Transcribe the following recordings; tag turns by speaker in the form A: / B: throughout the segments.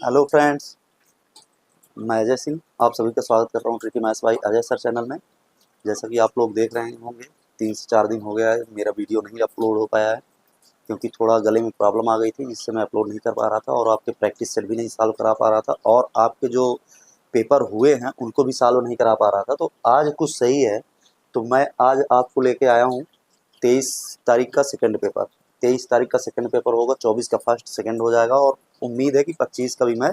A: Hello friends, मैं अजय सिंह आप सभी का स्वागत कर रहा हूँ tricky maths by Ajay sir channel में। जैसा कि आप लोग देख रहे होंगे 3 से 4 दिन हो गया है मेरा वीडियो नहीं अपलोड हो पाया है, क्योंकि थोड़ा गले में प्रॉब्लम आ गई थी जिससे मैं अपलोड नहीं कर पा रहा था और आपके प्रैक्टिस सेट भी नहीं सॉल्व करा पा रहा था और आपके जो पेपर हुए हैं उनको भी सॉल्व नहीं करा पा रहा था। तो आज कुछ सही है, तो मैं आज आपको लेके आया हूँ 23 तारीख का सेकंड पेपर। 23 तारीख का सेकंड पेपर होगा, 24 का फर्स्ट सेकंड हो जाएगा और उम्मीद है कि 25 का भी मैं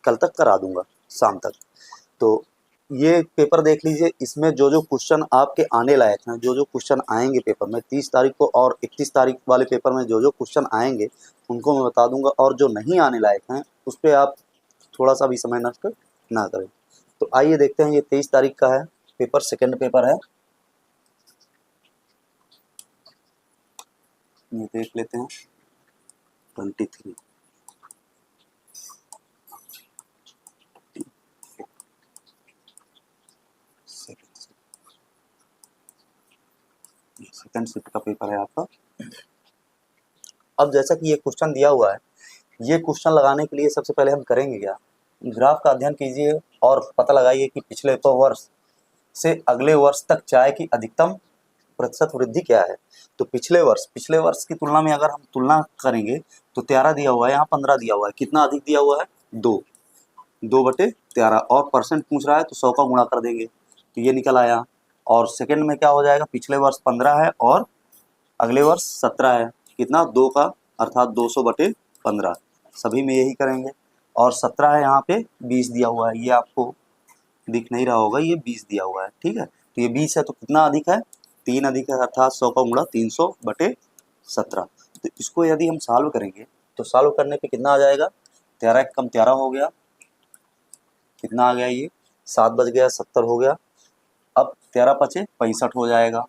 A: कल तक करा दूंगा शाम तक। तो ये पेपर देख लीजिए, इसमें जो जो क्वेश्चन आपके आने लायक हैं, जो जो क्वेश्चन आएंगे पेपर में 30 तारीख को और 31 तारीख वाले पेपर में जो जो क्वेश्चन आएंगे उनको मैं बता दूंगा, और जो नहीं आने लायक हैं उस पर आप थोड़ा सा भी समय नष्ट ना करें। तो आइए देखते हैं, ये 23 तारीख का है पेपर, सेकंड पेपर है, ये देख लेते हैं 23। सेकंड शिफ्ट का पेपर है आपका। अब जैसा कि ये क्वेश्चन दिया हुआ है, ये क्वेश्चन लगाने के लिए सबसे पहले हम करेंगे क्या, ग्राफ का अध्ययन कीजिए और पता लगाइए कि पिछले वर्ष से अगले वर्ष तक चाय की अधिकतम प्रतिशत वृद्धि क्या है। तो पिछले वर्ष की तुलना में अगर हम तुलना करेंगे तो 13 दिया हुआ है, यहाँ 15 दिया हुआ है, कितना अधिक दिया हुआ है 2/13 और परसेंट पूछ रहा है तो 100 का गुणा कर देंगे तो ये निकल आया। और सेकंड में क्या हो जाएगा, पिछले वर्ष 15 है और अगले वर्ष 17 है, कितना 2 का अर्थात 200/15, सभी में यही करेंगे। और 17 है, यहाँ पे 20 दिया हुआ है, ये आपको दिख नहीं रहा होगा, ये 20 दिया हुआ है, ठीक है। तो ये 20 है तो कितना अधिक है, 3 अधिक है अर्थात 100 का गुणा 300/17। तो इसको यदि हम सॉल्व करेंगे तो सॉल्व करने पे कितना आ जाएगा, 13 कम 13 हो गया, कितना आ गया ये 7 बच गया 70 हो गया। अब 13 पचे 65 हो जाएगा,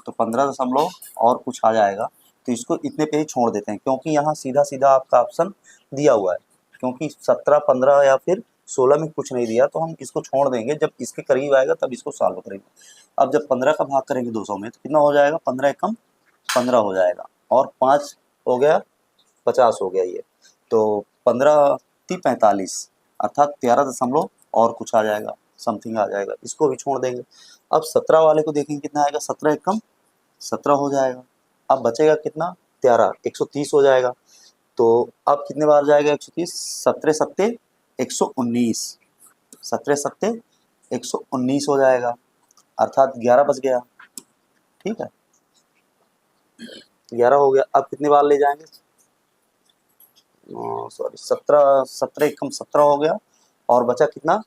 A: तो 15 दशमलव और कुछ आ जाएगा। तो इसको इतने पे ही छोड़ देते हैं क्योंकि यहाँ सीधा सीधा आपका ऑप्शन दिया हुआ है, क्योंकि 17 15 या फिर 16 में कुछ नहीं दिया तो हम इसको छोड़ देंगे, जब इसके करीब आएगा तब इसको सॉल्व करेंगे। अब जब 15 का भाग करेंगे 200 में तो कितना हो जाएगा, 15 एकम 15 हो जाएगा और 5 हो गया 50 हो गया ये, तो 15 × 45 अर्थात 13 दशमलव और कुछ आ जाएगा, समथिंग आ जाएगा, इसको भी छोड़ देंगे। अब 17 वाले को देखेंगे कितना आएगा, 17 एकम 17 हो जाएगा। अब बचेगा कितना 13, 130 हो जाएगा। तो अब कितने बार जाएगा 130, 17 सत्ते 119, 17 सत्ते 119 हो जाएगा अर्थात 11 बच गया, ठीक है 11 हो गया। अब कितने बार ले जाएंगे, सॉरी 17 एकम 17 हो गया और बचा कितना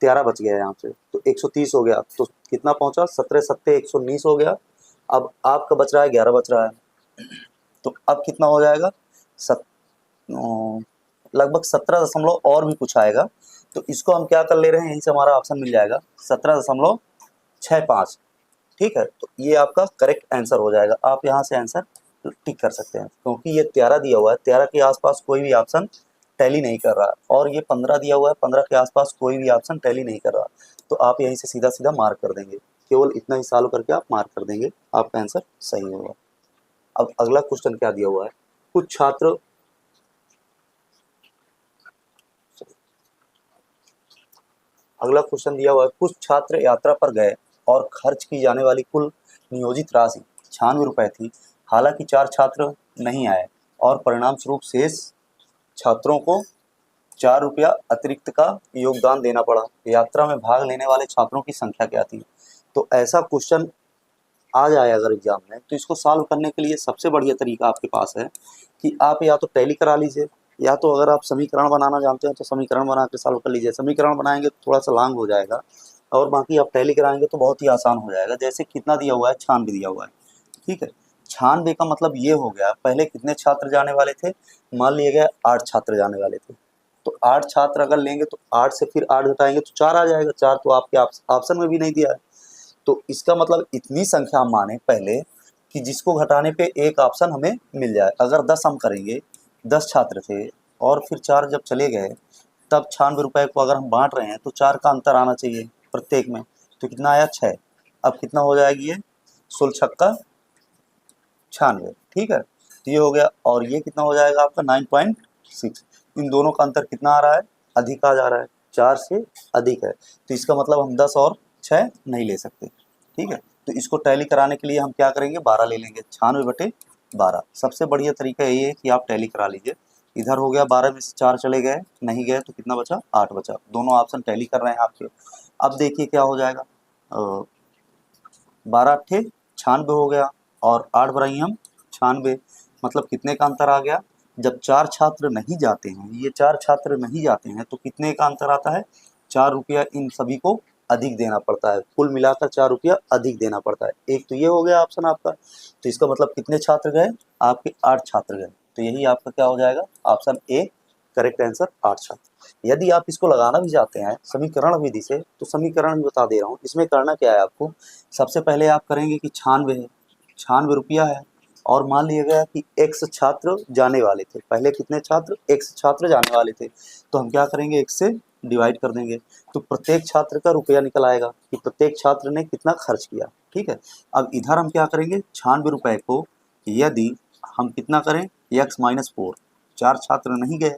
A: 13 बच गया यहाँ से, तो 130 हो गया, तो कितना पहुंचा 17 सत्ते 119 हो गया। अब आपका बच रहा है 11 बच रहा है, तो अब कितना हो जाएगा लगभग 17 दशमलव और भी कुछ आएगा। तो इसको हम क्या कर ले रहे हैं, यहीं से हमारा ऑप्शन मिल जाएगा 17.65, ठीक है। तो ये आपका करेक्ट आंसर हो जाएगा, आप यहाँ से आंसर टिक कर सकते हैं क्योंकि ये 13 दिया हुआ है, 13 के आसपास कोई भी ऑप्शन टैली नहीं कर रहा, और ये 15 दिया हुआ है, 15 के आसपास कोई भी ऑप्शन टैली नहीं कर रहा। तो आप यहीं से सीधा सीधा मार्क कर देंगे, केवल इतना ही सॉल्व करके आप मार्क कर देंगे, आपका आंसर सही होगा। अब अगला क्वेश्चन क्या दिया हुआ है, कुछ छात्र अगला क्वेश्चन दिया हुआ है, कुछ छात्र यात्रा पर गए और खर्च की जाने वाली कुल नियोजित राशि 96 रुपये थी। हालांकि 4 छात्र नहीं आए और परिणाम स्वरूप शेष छात्रों को 4 रुपया अतिरिक्त का योगदान देना पड़ा। यात्रा में भाग लेने वाले छात्रों की संख्या क्या थी। तो ऐसा क्वेश्चन आ जाए अगर एग्जाम में, तो इसको सॉल्व करने के लिए सबसे बढ़िया तरीका आपके पास है कि आप या तो टैली करा लीजिए, या तो अगर आप समीकरण बनाना जानते हैं तो समीकरण बना के सॉल्व कर लीजिए। समीकरण बनाएंगे तो थोड़ा सा लॉन्ग हो जाएगा, और बाकी आप टैली कराएंगे तो बहुत ही आसान हो जाएगा। जैसे कितना दिया हुआ है, 96 दिया हुआ है, ठीक है। 96 का मतलब ये हो गया, पहले कितने छात्र जाने वाले थे, मान लिया गया 8 छात्र जाने वाले थे, तो 8 छात्र अगर लेंगे तो 8 से फिर 8 घटाएंगे तो 4 आ जाएगा, 4 तो आपके ऑप्शन में भी नहीं दिया है। तो इसका मतलब इतनी संख्या हम माने पहले कि जिसको घटाने पे एक ऑप्शन हमें मिल जाए। अगर 10 हम करेंगे, 10 छात्र थे और फिर 4 जब चले गए, तब 96 रुपये को अगर हम बांट रहे हैं तो 4 का अंतर आना चाहिए प्रत्येक में, तो कितना आया 6। अब कितना हो जाएगी ये 16 छक्का 96, ठीक है। तो ये हो गया, और ये कितना हो जाएगा आपका 9.6। इन दोनों का अंतर कितना आ रहा है, अधिक आ जा रहा है, 4 से अधिक है, तो इसका मतलब हम 10 और 6 नहीं ले सकते। ठीक है, तो इसको टैली कराने के लिए हम क्या करेंगे, 12 ले लेंगे, 96/12। सबसे बढ़िया तरीका यही है कि आप टैली करा लीजिए। इधर हो गया 12 में से 4 चले गए, नहीं गए तो कितना बचा, 8 बचा। दोनों ऑप्शन टैली कर रहे हैं आपके। अब देखिए क्या हो जाएगा, 12 अट्ठे 96 हो गया और 8 बढ़ाई हम 96, मतलब कितने का अंतर आ गया। जब 4 छात्र नहीं जाते हैं, ये 4 छात्र नहीं जाते हैं तो कितने का अंतर आता है, 4 रुपया इन सभी को अधिक देना पड़ता है, कुल मिलाकर 4 रुपया अधिक देना पड़ता है। एक तो ये हो गया ऑप्शन आपका, तो इसका मतलब कितने छात्र गए, आपके 8 छात्र गए, तो यही आपका क्या हो जाएगा, ऑप्शन ए करेक्ट आंसर 8 छात्र। यदि आप इसको लगाना भी चाहते हैं समीकरण विधि से, तो समीकरण भी बता दे रहा हूँ। इसमें करना क्या है आपको, सबसे पहले आप करेंगे कि 96 है, 96 रुपया है, और मान लिया गया कि x छात्र जाने वाले थे, पहले कितने छात्र, x छात्र जाने वाले थे, तो हम क्या करेंगे, x से डिवाइड कर देंगे, तो प्रत्येक छात्र का रुपया निकल आएगा कि प्रत्येक छात्र ने कितना खर्च किया। ठीक है, अब इधर हम क्या करेंगे, 96 रुपये को यदि हम कितना करें, x-4, 4 छात्र नहीं गए,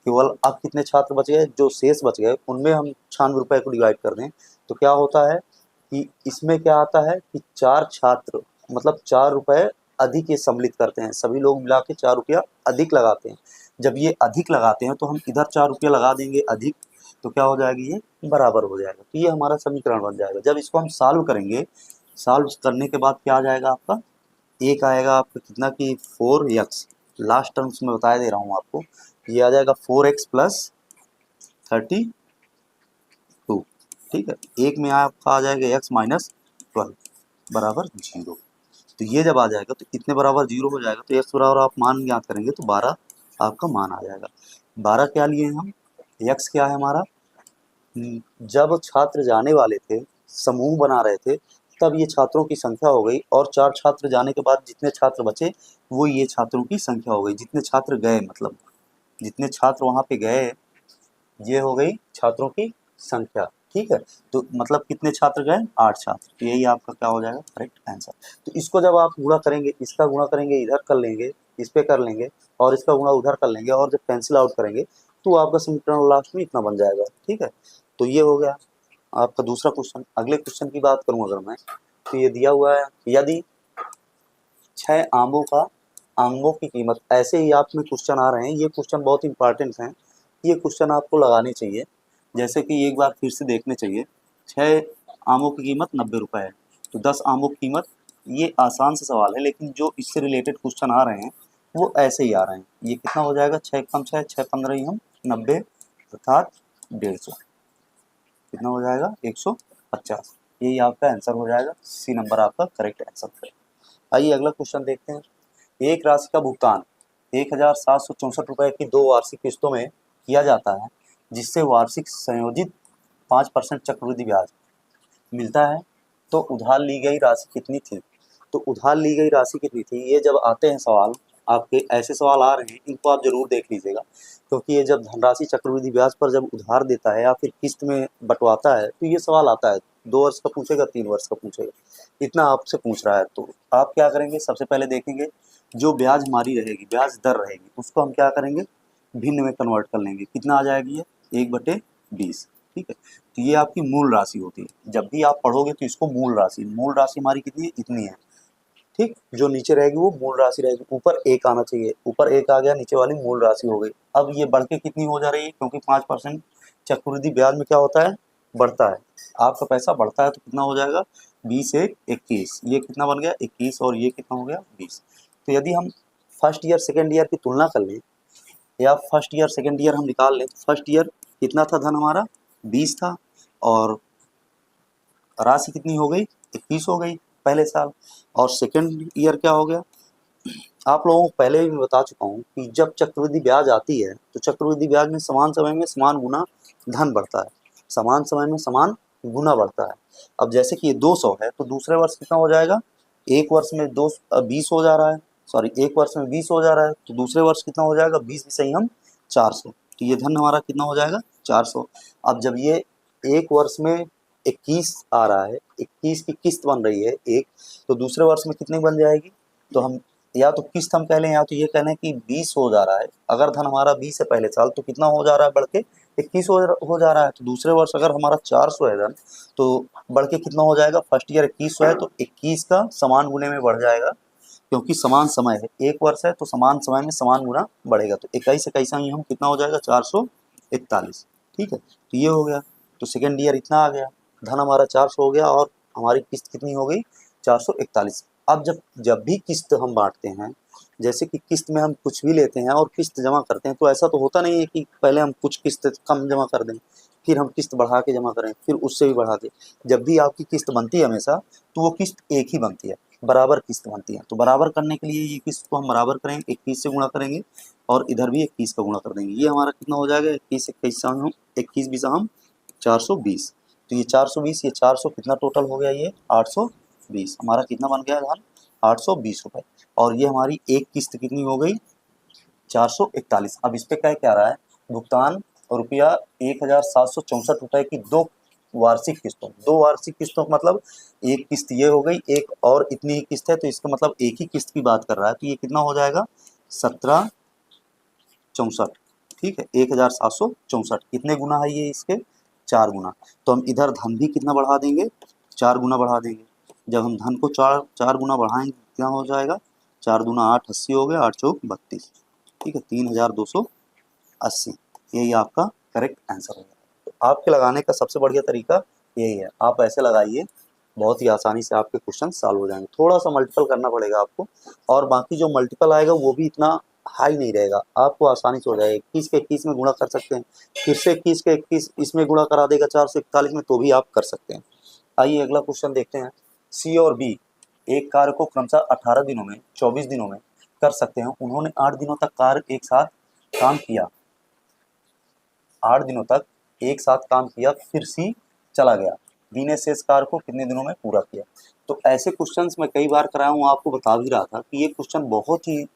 A: केवल अब कितने छात्र बच गए, जो शेष बच गए उनमें हम 96 रुपये को डिवाइड कर दें, तो क्या होता है कि इसमें क्या आता है कि 4 छात्र मतलब 4 रुपये अधिक ये सम्मिलित करते हैं, सभी लोग मिला के 4 रुपया अधिक लगाते हैं। जब ये अधिक लगाते हैं तो हम इधर 4 रुपया लगा देंगे अधिक, तो क्या हो जाएगी, ये बराबर हो जाएगा, तो ये हमारा समीकरण बन जाएगा। जब इसको हम सॉल्व करेंगे, सॉल्व करने के बाद क्या आ जाएगा आपका, एक आएगा आपका कितना कि 4x, लास्ट टर्म्स में बता दे रहा हूँ आपको, ये आ जाएगा 4x + 32। ठीक है, एक में आपका आ जाएगा x - 12 बराबर 0। तो ये जब आ जाएगा तो कितने बराबर 0 हो जाएगा, तो x बराबर आप मान ज्ञात करेंगे तो 12 आपका मान आ जाएगा। 12 क्या लिए हम, x क्या है हमारा, जब छात्र जाने वाले थे, समूह बना रहे थे, तब ये छात्रों की संख्या हो गई, और 4 छात्र जाने के बाद जितने छात्र बचे वो ये छात्रों की संख्या हो गई, जितने छात्र गए, मतलब जितने छात्र वहाँ पे गए, ये हो गई छात्रों की संख्या। ठीक है, तो मतलब कितने छात्र गए, 8 छात्र, तो यही आपका क्या हो जाएगा, करेक्ट आंसर। तो इसको जब आप गुणा करेंगे, इसका गुणा करेंगे इधर कर लेंगे, इस पे कर लेंगे, और इसका गुणा उधर कर लेंगे, और जब कैंसिल आउट करेंगे तो आपका समीकरण लास्ट में इतना बन जाएगा। ठीक है, तो ये हो गया आपका दूसरा क्वेश्चन। अगले क्वेश्चन की बात करूँ अगर मैं, तो ये दिया हुआ है, यदि 6 आमों की कीमत, ऐसे ही आप में क्वेश्चन आ रहे हैं, ये क्वेश्चन बहुत इंपॉर्टेंट हैं, ये क्वेश्चन आपको लगाने चाहिए, जैसे कि एक बार फिर से देखने चाहिए। 6 आमों की कीमत 90 रुपये है, तो 10 आमों की कीमत, ये आसान सा सवाल है, लेकिन जो इससे रिलेटेड क्वेश्चन आ रहे हैं वो ऐसे ही आ रहे हैं। ये कितना हो जाएगा, 6 कम 6, 6 15 ही हम 90 अर्थात 150, कितना हो जाएगा, 150। यही आपका आंसर हो जाएगा, सी नंबर आपका करेक्ट आंसर है। आइए अगला क्वेश्चन देखते हैं। एक राशि का भुगतान 1764 रुपये की 2 वार्षिक किस्तों में किया जाता है, जिससे वार्षिक संयोजित 5% चक्रवृद्धि ब्याज मिलता है, तो उधार ली गई राशि कितनी थी। तो उधार ली गई राशि कितनी थी, ये जब आते हैं सवाल, आपके ऐसे सवाल आ रहे हैं, इनको आप जरूर देख लीजिएगा, क्योंकि ये जब धनराशि चक्रवृद्धि ब्याज पर जब उधार देता है या फिर किस्त में बंटवाता है, तो ये सवाल आता है, 2 वर्ष का पूछेगा, 3 वर्ष का पूछेगा, इतना आपसे पूछ रहा है। तो आप क्या करेंगे, सबसे पहले देखेंगे जो ब्याज हमारी रहेगी, ब्याज दर रहेगी, उसको हम क्या करेंगे, भिन्न में कन्वर्ट कर लेंगे, कितना आ जाएगी ये, 1/20। ठीक है, तो ये आपकी मूल राशि होती है। जब भी आप पढ़ोगे तो इसको मूल राशि हमारी कितनी है, इतनी है। ठीक, जो नीचे रहेगी वो मूल राशि रहेगी, ऊपर एक आना चाहिए, ऊपर एक आ गया, नीचे वाली मूल राशि हो गई। अब ये बढ़ के कितनी हो जा रही है, क्योंकि 5% चक्रवृद्धि ब्याज में क्या होता है, बढ़ता है, आपका पैसा बढ़ता है, तो कितना हो जाएगा, 20 एक 21, ये कितना बन गया 21, और ये कितना हो गया 20। तो यदि हम फर्स्ट ईयर सेकेंड ईयर की तुलना कर लें, या फर्स्ट ईयर सेकेंड ईयर हम निकाल लें, फर्स्ट ईयर कितना था धन हमारा, 20 था, और राशि कितनी हो गई, 21 हो गई पहले साल, और सेकेंड ईयर क्या हो गया। आप लोगों को पहले भी मैं बता चुका हूँ कि जब चक्रवृद्धि ब्याज आती है, तो चक्रवृद्धि ब्याज में समान समय में समान गुना धन बढ़ता है, समान समय में समान गुना बढ़ता है। अब जैसे कि ये 200 है, तो दूसरे वर्ष कितना हो जाएगा, एक वर्ष में 20 हो जा रहा है, सॉरी एक वर्ष में 20 हो जा रहा है, तो दूसरे वर्ष कितना हो जाएगा, 20 भी सही हम 400, तो ये धन हमारा कितना हो जाएगा, 400। अब जब ये एक वर्ष में 21 आ रहा है, 21 की किस्त बन रही है एक, तो दूसरे वर्ष में कितनी बन जाएगी, तो हम या तो किस्त हम कह लें, या तो ये कह लें कि 20 हो जा रहा है। अगर धन हमारा 20 है पहले साल, तो कितना हो जा रहा है बढ़ के 21 हो जा रहा है। तो दूसरे वर्ष अगर हमारा 400 है धन, तो बढ़ के कितना हो जाएगा, फर्स्ट ईयर 2100 है तो 21 का समान गुने में बढ़ जाएगा, क्योंकि समान समय है, एक वर्ष है तो समान समय में समान गुना बढ़ेगा। तो 21 21 ही हम कितना हो जाएगा 441। ठीक है, तो ये हो गया। तो सेकेंड ईयर इतना आ गया, धन हमारा 400 हो गया और हमारी किस्त कितनी हो गई 441। अब जब जब भी किस्त हम बांटते हैं, जैसे कि किस्त में हम कुछ भी लेते हैं और किस्त जमा करते हैं, तो ऐसा तो होता नहीं है कि पहले हम कुछ किस्त कम जमा कर दें, फिर हम किस्त बढ़ा के जमा करें, फिर उससे भी बढ़ा के। जब भी आपकी किस्त बनती है हमेशा, तो वो किस्त एक ही बनती है, बराबर किस्त बनती है। तो बराबर करने के लिए ये किस्त को हम बराबर करेंगे, 21 से गुणा करेंगे और इधर भी 21 का गुणा कर देंगे। ये हमारा कितना हो जाएगा, 21 21 हम 21 बीसा हम 420। तो ये 420, ये 400 कितना टोटल हो गया, ये 820 हमारा कितना बन गया धन 820 रुपये। और ये हमारी एक किस्त कितनी हो गई 441। अब इस पे क्या रहा है, भुगतान रुपया 1764 रुपये की दो वार्षिक किस्तों, दो वार्षिक किस्तों का मतलब एक किस्त ये हो गई, एक और इतनी ही किस्त है, तो इसका मतलब एक ही किस्त की बात कर रहा है। तो ये कितना हो जाएगा 1764। ठीक है, 1764 कितने गुना है ये इसके 4 गुना। तो हम इधर धन भी कितना बढ़ा देंगे 4 गुना बढ़ा देंगे। जब हम धन को 4 गुना बढ़ाएंगे कितना हो जाएगा, 4 दूना 8 80 हो गया, 8 चौक 32। ठीक है, 3280, यही आपका करेक्ट आंसर होगा। तो आपके लगाने का सबसे बढ़िया तरीका यही है, आप ऐसे लगाइए, बहुत ही आसानी से आपके क्वेश्चन सॉल्व हो जाएंगे। थोड़ा सा मल्टीपल करना पड़ेगा आपको, और बाकी जो मल्टीपल आएगा वो भी इतना हाई नहीं रहेगा, आपको आसानी से हो जाएगा। 21 के 21 में गुणा कर सकते हैं, फिर से 21 के 21 इसमें गुणा करा देगा 441 में, तो भी आप कर सकते हैं। आइए अगला क्वेश्चन देखते हैं। सी और बी एक कार्य को क्रमशः 18 दिनों में 24 दिनों में कर सकते हैं। उन्होंने 8 दिनों तक कार्य एक साथ काम किया, 8 दिनों तक एक साथ काम किया, फिर सी चला गया। बी ने शेष कार्य को कितने दिनों में पूरा किया। तो ऐसे क्वेश्चंस मैं कई बार कराया हूँ, आपको बता भी रहा था कि ये क्वेश्चन बहुत ही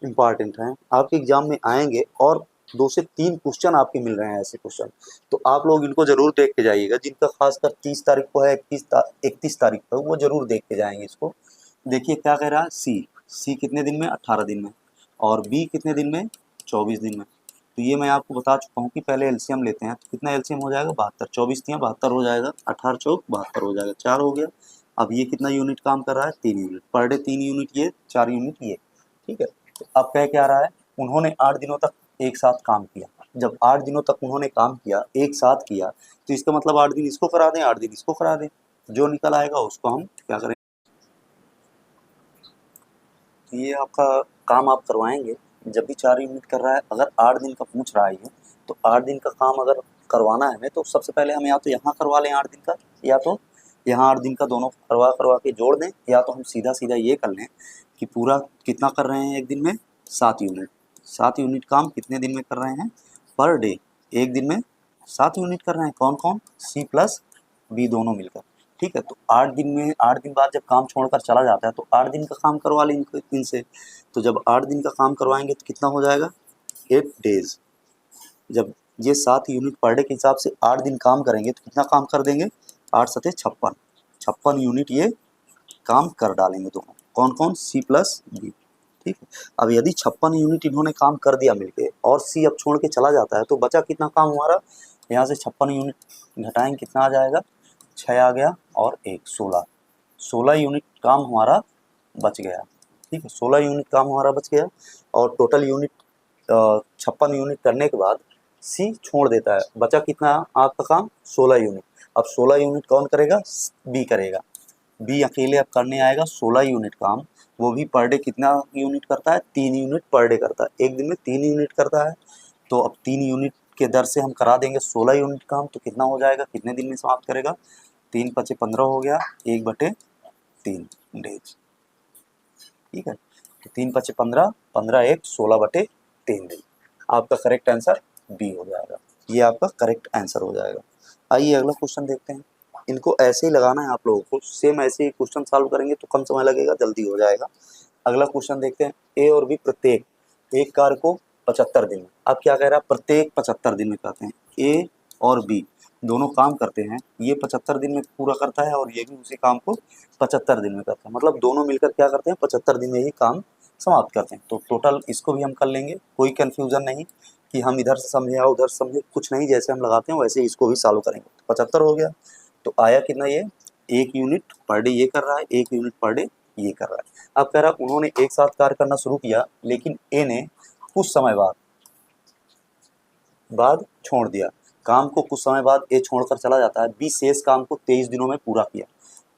A: इंपॉर्टेंट हैं, आपके एग्जाम में आएंगे और 2 से 3 क्वेश्चन आपके मिल रहे हैं ऐसे क्वेश्चन। तो आप लोग इनको जरूर देख के जाइएगा, जिनका खासकर 30 तारीख को है, 31 तारीख को, वो जरूर देख के जाएंगे इसको। देखिए क्या कह रहा है, सी कितने दिन में 18 दिन में, और बी कितने दिन में 24 दिन में। तो ये मैं आपको बता चुका हूँ कि पहले एलसीएम लेते हैं, तो कितना एलसीएम हो जाएगा 72, 24 या 72 हो जाएगा, 18 चौक 72 हो जाएगा, 4 हो गया। अब ये कितना यूनिट काम कर रहा है 3 यूनिट पर डे, 3 यूनिट ये, 4 यूनिट ये। ठीक है, तो अब कह क्या रहा है, उन्होंने 8 दिनों तक एक साथ काम किया। जब 8 दिनों तक उन्होंने काम किया, एक साथ किया, तो इसका मतलब 8 दिन इसको करा दें, 8 दिन इसको करा दें, जो निकल आएगा उसको हम क्या करें। तो ये आपका काम आप करवाएंगे, जब भी 4 यूनिट कर रहा है, अगर 8 दिन का पूछ रहा है ये, तो 8 दिन का काम अगर करवाना है हमें, तो सबसे पहले हम या तो यहाँ करवा लें 8 दिन का, या तो यहाँ 8 दिन का, दोनों करवा करवा के जोड़ दें, या तो हम सीधा सीधा ये कर लें कि पूरा कितना कर रहे हैं एक दिन में 7 यूनिट। 7 यूनिट काम कितने दिन में कर रहे हैं पर डे, एक दिन में 7 यूनिट कर रहे हैं। कौन कौन, सी प्लस बी दोनों मिलकर। ठीक है, तो 8 दिन में, 8 दिन बाद जब काम छोड़कर चला जाता है, तो 8 दिन का काम करवा लें इनसे। तो जब 8 दिन का काम करवाएंगे तो कितना हो जाएगा 8 डेज। जब ये 7 यूनिट पर डे के हिसाब से 8 दिन काम करेंगे तो कितना काम कर देंगे, 8 सते 56, 56 यूनिट ये काम कर डालेंगे दोनों। कौन कौन, सी प्लस बी। ठीक है, अब यदि 56 यूनिट इन्होंने काम कर दिया मिलके, और सी अब छोड़ के चला जाता है, तो बचा कितना काम हमारा, यहाँ से 56 यूनिट घटाएंगे कितना आ जाएगा, 6 आ गया और 1 16, 16 यूनिट काम हमारा बच गया। ठीक है, 16 यूनिट काम हमारा बच गया, और टोटल यूनिट 56 यूनिट करने के बाद सी छोड़ देता है, बचा कितना आपका काम 16 यूनिट। अब 16 यूनिट कौन करेगा, बी करेगा। बी अकेले अब करने आएगा 16 यूनिट काम, वो भी पर डे कितना यूनिट करता है, 3 यूनिट पर डे करता है, एक दिन में 3 यूनिट करता है। तो अब 3 यूनिट के दर से हम करा देंगे 16 यूनिट काम, तो कितना हो जाएगा, कितने दिन में समाप्त करेगा, 3 पचे 15 हो गया, 1/3 डेज। ठीक है, तो 3 पचे 15, 15 1 16/3 दिन। आपका करेक्ट आंसर बी हो जाएगा, ये आपका करेक्ट आंसर हो जाएगा। आइए अगला क्वेश्चन देखते हैं। इनको ऐसे ही लगाना है आप लोगों को, सेम ऐसे ही क्वेश्चन सॉल्व करेंगे तो कम समय लगेगा, जल्दी हो जाएगा। अगला क्वेश्चन देखते हैं। ए और बी प्रत्येक एक कार्य को 75 दिन में, अब क्या कह रहा है, प्रत्येक 75 दिन में करते हैं। ए और बी दोनों काम करते हैं, ये 75 दिन में पूरा करता है और ये भी उसी काम को 75 दिन में करता है, मतलब दोनों मिलकर क्या करते हैं 75 दिन में ही काम समाप्त करते हैं। तो टोटल इसको भी हम कर लेंगे, कोई कन्फ्यूज़न नहीं कि हम इधर से समझे या उधर से समझे, कुछ नहीं, जैसे हम लगाते हैं वैसे ही इसको भी सॉल्व करेंगे। 75 हो गया। तो आया कितना ये, 1 यूनिट पर डे ये कर रहा है, 1 यूनिट पर डे ये कर रहा है। अब कह रहा है उन्होंने एक साथ कार्य करना शुरू किया, लेकिन ए ने कुछ समय बाद छोड़ दिया। काम को कुछ समय बाद ए छोड़कर चला जाता है। बी शेष काम को 23 दिनों में पूरा किया।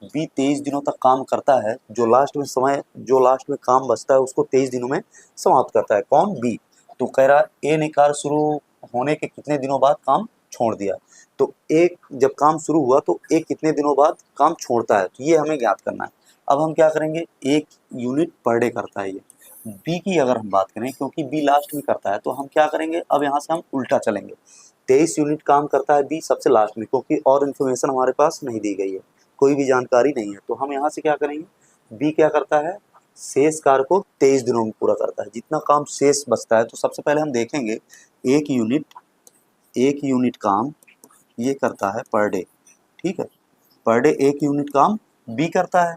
A: बी 23 दिनों तक काम करता है, जो लास्ट में काम बचता है उसको 23 दिनों में समाप्त करता है। कौन? बी। तो कह रहा है ए ने कार्य शुरू होने के कितने दिनों बाद काम छोड़ दिया। तो एक जब काम शुरू हुआ तो ए कितने दिनों बाद काम छोड़ता है, तो ये हमें ज्ञात करना है। अब हम क्या करेंगे, 1 यूनिट पर डे करता है ये। बी की अगर हम बात करें, क्योंकि बी लास्ट में करता है, तो हम क्या करेंगे, अब यहाँ से हम उल्टा चलेंगे। 23 यूनिट काम करता है बी सबसे लास्ट में, क्योंकि और इन्फॉर्मेशन हमारे पास नहीं दी गई है, कोई भी जानकारी नहीं है। तो हम यहाँ से क्या करेंगे, बी क्या करता है, शेष कार्य को 23 दिनों में पूरा करता है। जितना काम शेष बचता है, तो सबसे पहले हम देखेंगे 1 यूनिट काम ये करता है पर डे, ठीक है। पर डे 1 यूनिट काम बी करता है,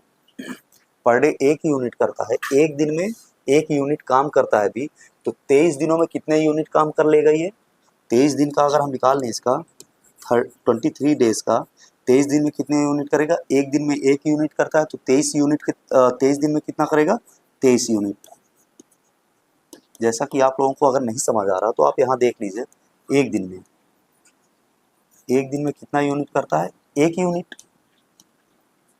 A: पर डे 1 यूनिट करता है, एक दिन में 1 यूनिट काम करता है बी। तो 23 दिनों में कितने यूनिट काम कर लेगा ये, 23 दिन का अगर हम निकाल लें इसका 23 डेज का, 23 दिन में कितने यूनिट करेगा, एक दिन में 1 यूनिट करता है, तो 23 दिन में कितना करेगा, 23 यूनिट। जैसा कि आप लोगों को अगर नहीं समझ आ रहा तो आप यहाँ देख लीजिए, एक दिन में कितना यूनिट करता है, 1 यूनिट,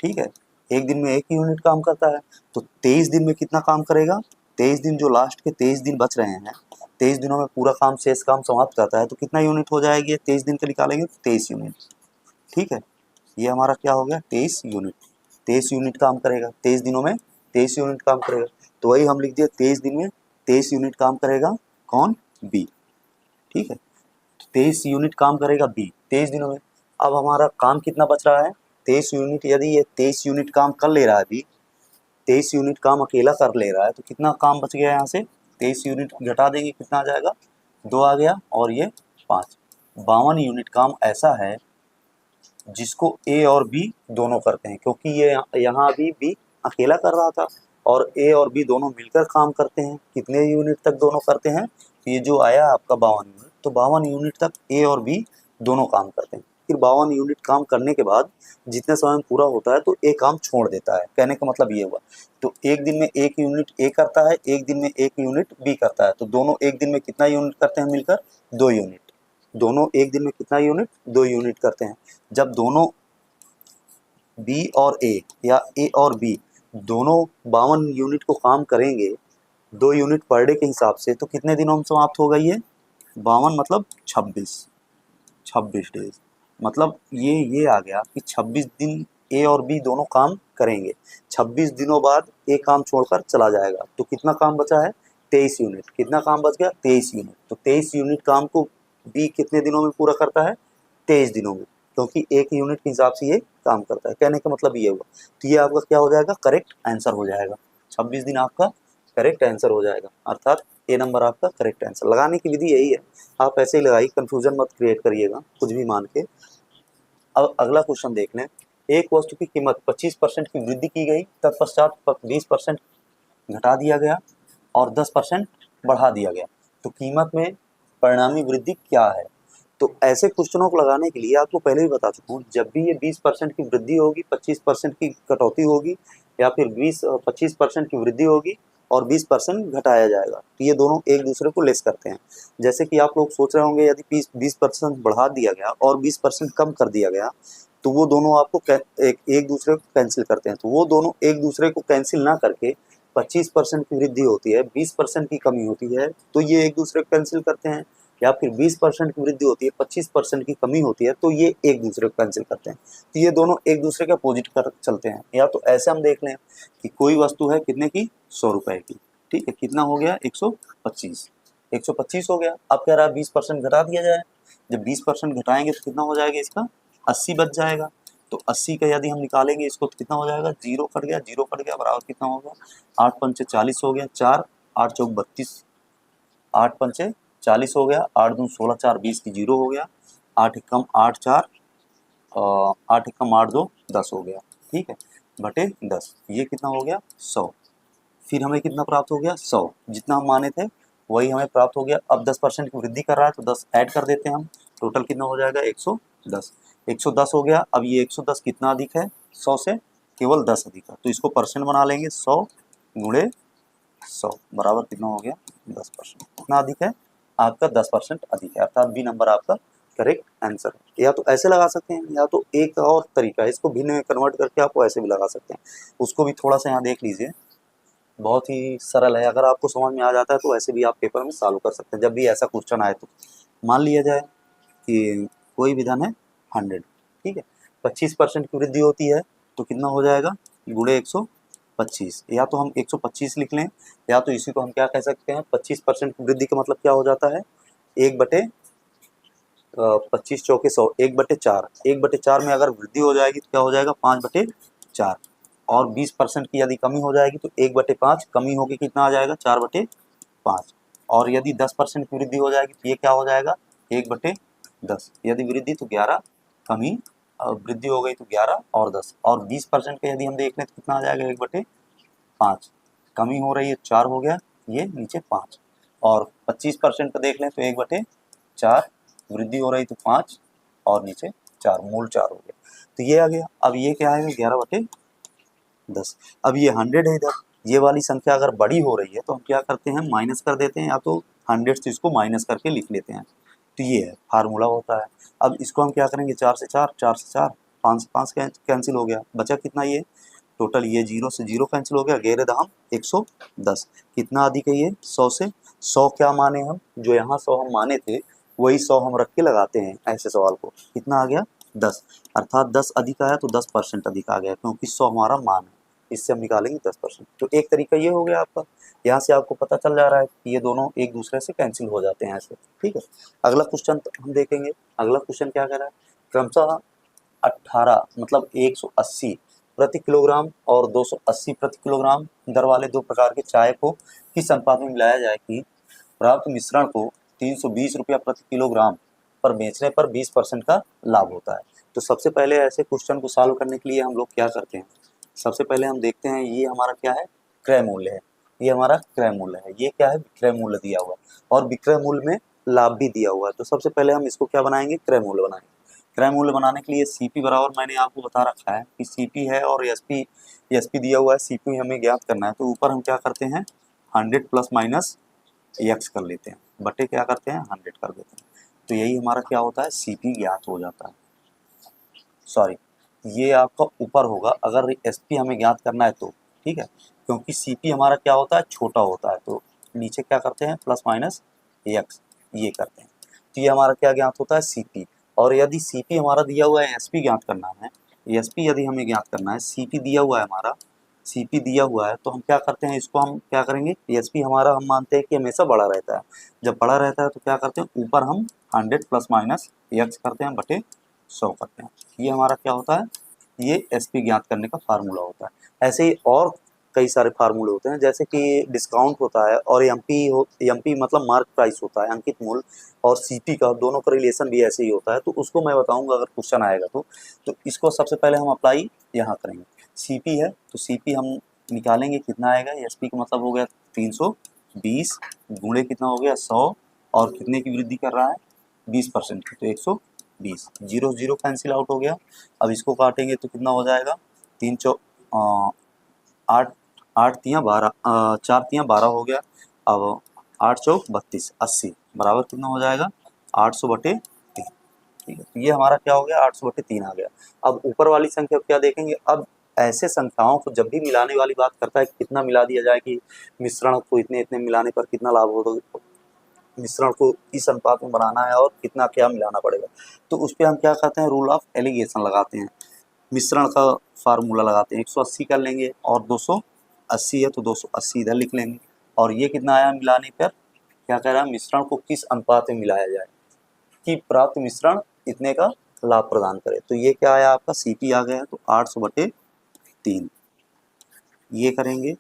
A: ठीक है। एक दिन में 1 यूनिट काम करता है, तो 23 दिन में कितना काम करेगा, 23 दिन, जो लास्ट के 23 दिन बच रहे हैं, 23 दिनों में पूरा काम शेष काम समाप्त करता है, तो कितना यूनिट हो जाएगी, 23 दिन के निकालेंगे तो 23 यूनिट, ठीक है। ये हमारा क्या हो गया, 23 यूनिट। 23 यूनिट काम करेगा 23 दिनों में, 23 यूनिट काम करेगा। तो वही हम लिख दिया, 23 दिन में 23 यूनिट काम करेगा कौन, बी, ठीक है। 23 यूनिट काम करेगा बी 23 दिनों में। अब हमारा काम कितना बच रहा है, 23 यूनिट। यदि ये 23 यूनिट काम कर ले रहा है बी, 23 यूनिट काम अकेला कर ले रहा है, तो कितना काम बच गया यहाँ से, 23 यूनिट घटा देंगे कितना आ जाएगा, 2 आ गया, और ये 5, 52 यूनिट काम ऐसा है जिसको ए और बी दोनों करते हैं, क्योंकि ये यहाँ अभी बी अकेला कर रहा था और ए और बी दोनों मिलकर काम करते हैं। कितने यूनिट तक दोनों करते हैं, ये जो आया आपका 52 यूनिट, तो 52 यूनिट तक ए और बी दोनों काम करते हैं। फिर 52 यूनिट काम करने के बाद जितने समय में पूरा होता है तो ए काम छोड़ देता है, कहने का मतलब ये हुआ। तो एक दिन में 1 यूनिट ए करता है, एक दिन में 1 यूनिट बी करता है, तो दोनों एक दिन में कितना यूनिट करते हैं मिलकर, 2 यूनिट। दोनों एक दिन में कितना यूनिट, 2 यूनिट करते हैं। जब दोनों बी और ए या ए और बी दोनों 52 यूनिट को काम करेंगे 2 यूनिट पर डे के हिसाब से, तो कितने दिनों में समाप्त होगा ये, 52 मतलब 26 डेज। मतलब ये आ गया कि 26 दिन ए और बी दोनों काम करेंगे, 26 दिनों बाद ए काम छोड़कर चला जाएगा। तो कितना काम बचा है, 23 यूनिट। कितना काम बच गया, 23 यूनिट। तो 23 यूनिट काम को बी कितने दिनों में पूरा करता है, 23 दिनों में, क्योंकि 1 यूनिट के हिसाब से ये काम करता है। कहने का मतलब ये हुआ। तो ये आपका क्या हो जाएगा, करेक्ट आंसर हो जाएगा। 26 दिन आपका करेक्ट आंसर हो जाएगा, अर्थात ए नंबर आपका करेक्ट आंसर। लगाने की विधि यही है, आप ऐसे ही लगाइए, कंफ्यूजन मत क्रिएट करिएगा कुछ भी मान के। अब अगला क्वेश्चन देख लें। एक वस्तु की कीमत 25% की वृद्धि की गई, तत्पश्चात 20% घटा दिया गया और 10% बढ़ा दिया गया, तो कीमत में परिणामी वृद्धि क्या है। तो ऐसे क्वेश्चनों को लगाने के लिए आपको पहले ही बता चुका हूँ, जब भी ये 20% की वृद्धि होगी, 25% की कटौती होगी, या फिर 25% की वृद्धि होगी और 20% घटाया जाएगा, तो ये दोनों एक दूसरे को लेस करते हैं। जैसे कि आप लोग सोच रहे होंगे, यदि 20% बढ़ा दिया गया और 20% कम कर दिया गया, तो वो दोनों आपको एक दूसरे को कैंसिल करते हैं। तो वो दोनों एक दूसरे को कैंसिल ना करके 25% की वृद्धि होती है, 20% की कमी होती है, तो ये एक दूसरे को कैंसिल करते हैं। या फिर 20% की वृद्धि होती है, 25% की कमी होती है, तो ये एक दूसरे को कैंसिल करते हैं। तो ये दोनों एक दूसरे के अपोजिट कर चलते हैं। या तो ऐसे हम देख लें कि कोई वस्तु है कितने की, 100 रुपए की, ठीक है, कितना हो गया, 125 हो गया। अब कह रहा है 20% घटा दिया जाए। जब 20% घटाएंगे तो कितना हो जाएगा, इसका 80 बच जाएगा। तो 80 का यदि हम निकालेंगे इसको तो कितना हो जाएगा, जीरो कट गया, बराबर कितना होगा, 8 पंचे 40 हो गया, 4 8 चौक 32, 8 पंचे 40 हो गया, 8 दूनी 16, 4 20 की जीरो हो गया, 8 एकम 8 4 8 एकम 8 2 10 हो गया, ठीक है, बटे 10, ये कितना हो गया, 100। फिर हमें कितना प्राप्त हो गया 100, जितना हम माने थे वही हमें प्राप्त हो गया। अब 10% की वृद्धि कर रहा है तो 10 ऐड कर देते हैं हम, टोटल कितना हो जाएगा 110। 110 हो गया। अब ये 110 कितना अधिक है 100 से, केवल 10 अधिक है, तो इसको परसेंट बना लेंगे। 100 गुणे 100 बराबर कितना हो गया 10%। कितना अधिक है आपका 10% अधिक है, अर्थात बी नंबर आपका करेक्ट आंसर है। या तो ऐसे लगा सकते हैं, या तो एक और तरीका है, इसको भिन्न में कन्वर्ट करके आप ऐसे भी लगा सकते हैं, उसको भी थोड़ा सा यहाँ देख लीजिए, बहुत ही सरल है। अगर आपको समझ में आ जाता है तो ऐसे भी आप पेपर में सॉल्व कर सकते हैं। जब भी ऐसा क्वेश्चन आए तो मान लिया जाए कि कोई भी धन है 100, ठीक है, 25% की वृद्धि होती है तो कितना हो जाएगा गुणे 125, या तो हम 125 लिख लें, या तो इसी को हम क्या कह सकते हैं 25% की वृद्धि का मतलब क्या हो जाता है 1/25 चौके 100, 1/4, 1/4 में अगर वृद्धि हो जाएगी तो क्या हो जाएगा 5/4, और 20% की यदि कमी हो जाएगी तो 1/5 कमी होगी कितना आ जाएगा 4/5, और यदि 10% की वृद्धि हो जाएगी तो ये क्या हो जाएगा 1/10, यदि वृद्धि तो 11, कमी वृद्धि हो गई तो 11 और 10, और 20% का यदि हम देख लें तो कितना आ जाएगा 1/5, कमी हो रही है 4 हो गया, ये नीचे 5, और 25% का देख लें तो 1/4, वृद्धि हो रही तो 5 और नीचे 4, मूल 4 हो गया, तो ये आ गया। अब ये क्या आएगा 11/10। अब ये 100 है इधर, ये वाली संख्या अगर बड़ी हो रही है तो हम क्या करते हैं माइनस कर देते हैं, या तो 100 से इसको माइनस करके लिख लेते हैं, तो ये है फार्मूला होता है। अब इसको हम क्या करेंगे 4 से 4, 4 से 4, 5 से 5 कैंसिल हो गया, बचा कितना ये टोटल, ये 0 से 0 कैंसिल हो गया, गेरे दाम 110, कितना अधिक है ये 100 से। 100 क्या माने हम, जो यहाँ 100 हम माने थे वही 100 हम रख के लगाते हैं ऐसे सवाल को, कितना आ गया 10, अर्थात 10 अधिक आया तो 10% अधिक आ गया, क्योंकि 100 हमारा मान है, इससे हम निकालेंगे 10%। तो एक तरीका ये हो गया आपका, यहाँ से आपको पता चल जा रहा है कि ये दोनों एक दूसरे से कैंसिल हो जाते हैं ऐसे, ठीक है। अगला क्वेश्चन हम देखेंगे, अगला क्वेश्चन क्या कह रहा है, क्रमशः 18 मतलब 180 प्रति किलोग्राम और 280 प्रति किलोग्राम दर वाले दो प्रकार के चाय को किस अनुपात में मिलाया जाए कि प्राप्त मिश्रण को 320 रुपया प्रति किलोग्राम पर बेचने पर 20% का लाभ होता है। तो सबसे पहले ऐसे क्वेश्चन को सॉल्व करने के लिए हम लोग क्या करते हैं, सबसे पहले हम देखते हैं ये हमारा क्या है क्रय मूल्य है, ये हमारा क्रय मूल्य है, ये क्या है विक्रय मूल्य दिया हुआ है, और विक्रय मूल्य में लाभ भी दिया हुआ है। तो सबसे पहले हम इसको क्या बनाएंगे क्रय मूल्य बनाएंगे। क्रय मूल्य बनाने के लिए सीपी बराबर मैंने आपको बता रखा है कि सीपी है और एसपी दिया हुआ है, सीपी हमें ज्ञात करना है, तो ऊपर हम क्या करते हैं 100 प्लस माइनस एक्स कर लेते हैं, बटे क्या करते हैं 100 कर देते हैं, तो यही हमारा क्या होता है सीपी ज्ञात हो जाता है। सॉरी, ये आपका ऊपर होगा अगर एसपी हमें ज्ञात करना है तो, ठीक है, क्योंकि सीपी हमारा क्या होता है छोटा होता है, तो नीचे क्या करते हैं प्लस माइनस एक्स ये करते हैं, तो ये हमारा क्या ज्ञात होता है सीपी। और यदि सीपी हमारा दिया हुआ है एसपी ज्ञात करना है, एसपी यदि हमें ज्ञात करना है, सीपी दिया हुआ है हमारा, सीपी दिया हुआ है तो हम क्या करते हैं इसको हम क्या करेंगे एसपी हमारा हम मानते हैं कि हमेशा बड़ा रहता है, जब बड़ा रहता है तो क्या करते हैं ऊपर हम 100 प्लस माइनस एक्स करते हैं बटे 100 करते हैं, ये हमारा क्या होता है ये एसपी ज्ञात करने का फार्मूला होता है। ऐसे ही और कई सारे फार्मूले होते हैं, जैसे कि डिस्काउंट होता है और एमपी मतलब मार्क प्राइस होता है अंकित मूल्य, और सीपी का दोनों का रिलेशन भी ऐसे ही होता है, तो उसको मैं बताऊंगा अगर क्वेश्चन आएगा तो इसको सबसे पहले हम अप्लाई यहाँ करेंगे। सीपी है तो सीपी हम निकालेंगे कितना आएगा, एसपी का मतलब हो गया 320 गुणे कितना हो गया 100, और कितने की वृद्धि कर रहा है 20% की, तो 120, 0 0 कैंसिल आउट हो गया। अब इसको काटेंगे तो कितना हो जाएगा 3 चौ 8 8 तियाँ 12 4 तियाँ 12 हो गया, अब 8 चौक 32 80 बराबर कितना हो जाएगा 800/3, ठीक है, तो ये हमारा क्या हो गया 800/3 आ गया। अब ऊपर वाली संख्या क्या देखेंगे, अब ऐसे संख्याओं को जब भी मिलाने वाली बात करता है कि कितना मिला दिया जाए कि मिश्रण को इतने इतने मिलाने पर कितना लाभ हो, तो मिश्रण को इस अनुपात में बनाना है और कितना क्या मिलाना पड़ेगा, तो उस पर हम क्या करते हैं रूल ऑफ एलिगेशन लगाते हैं, मिश्रण का फार्मूला लगाते हैं 180 कर लेंगे और 280 है तो 280 इधर लिख लेंगे, और ये कितना आया मिलाने पर क्या कह रहा है मिश्रण को किस अनुपात में मिलाया जाए कि प्राप्त मिश्रण इतने का लाभ प्रदान करे, तो ये क्या आया आपका सीपी आ गया है, तो 800/3 ये करेंगे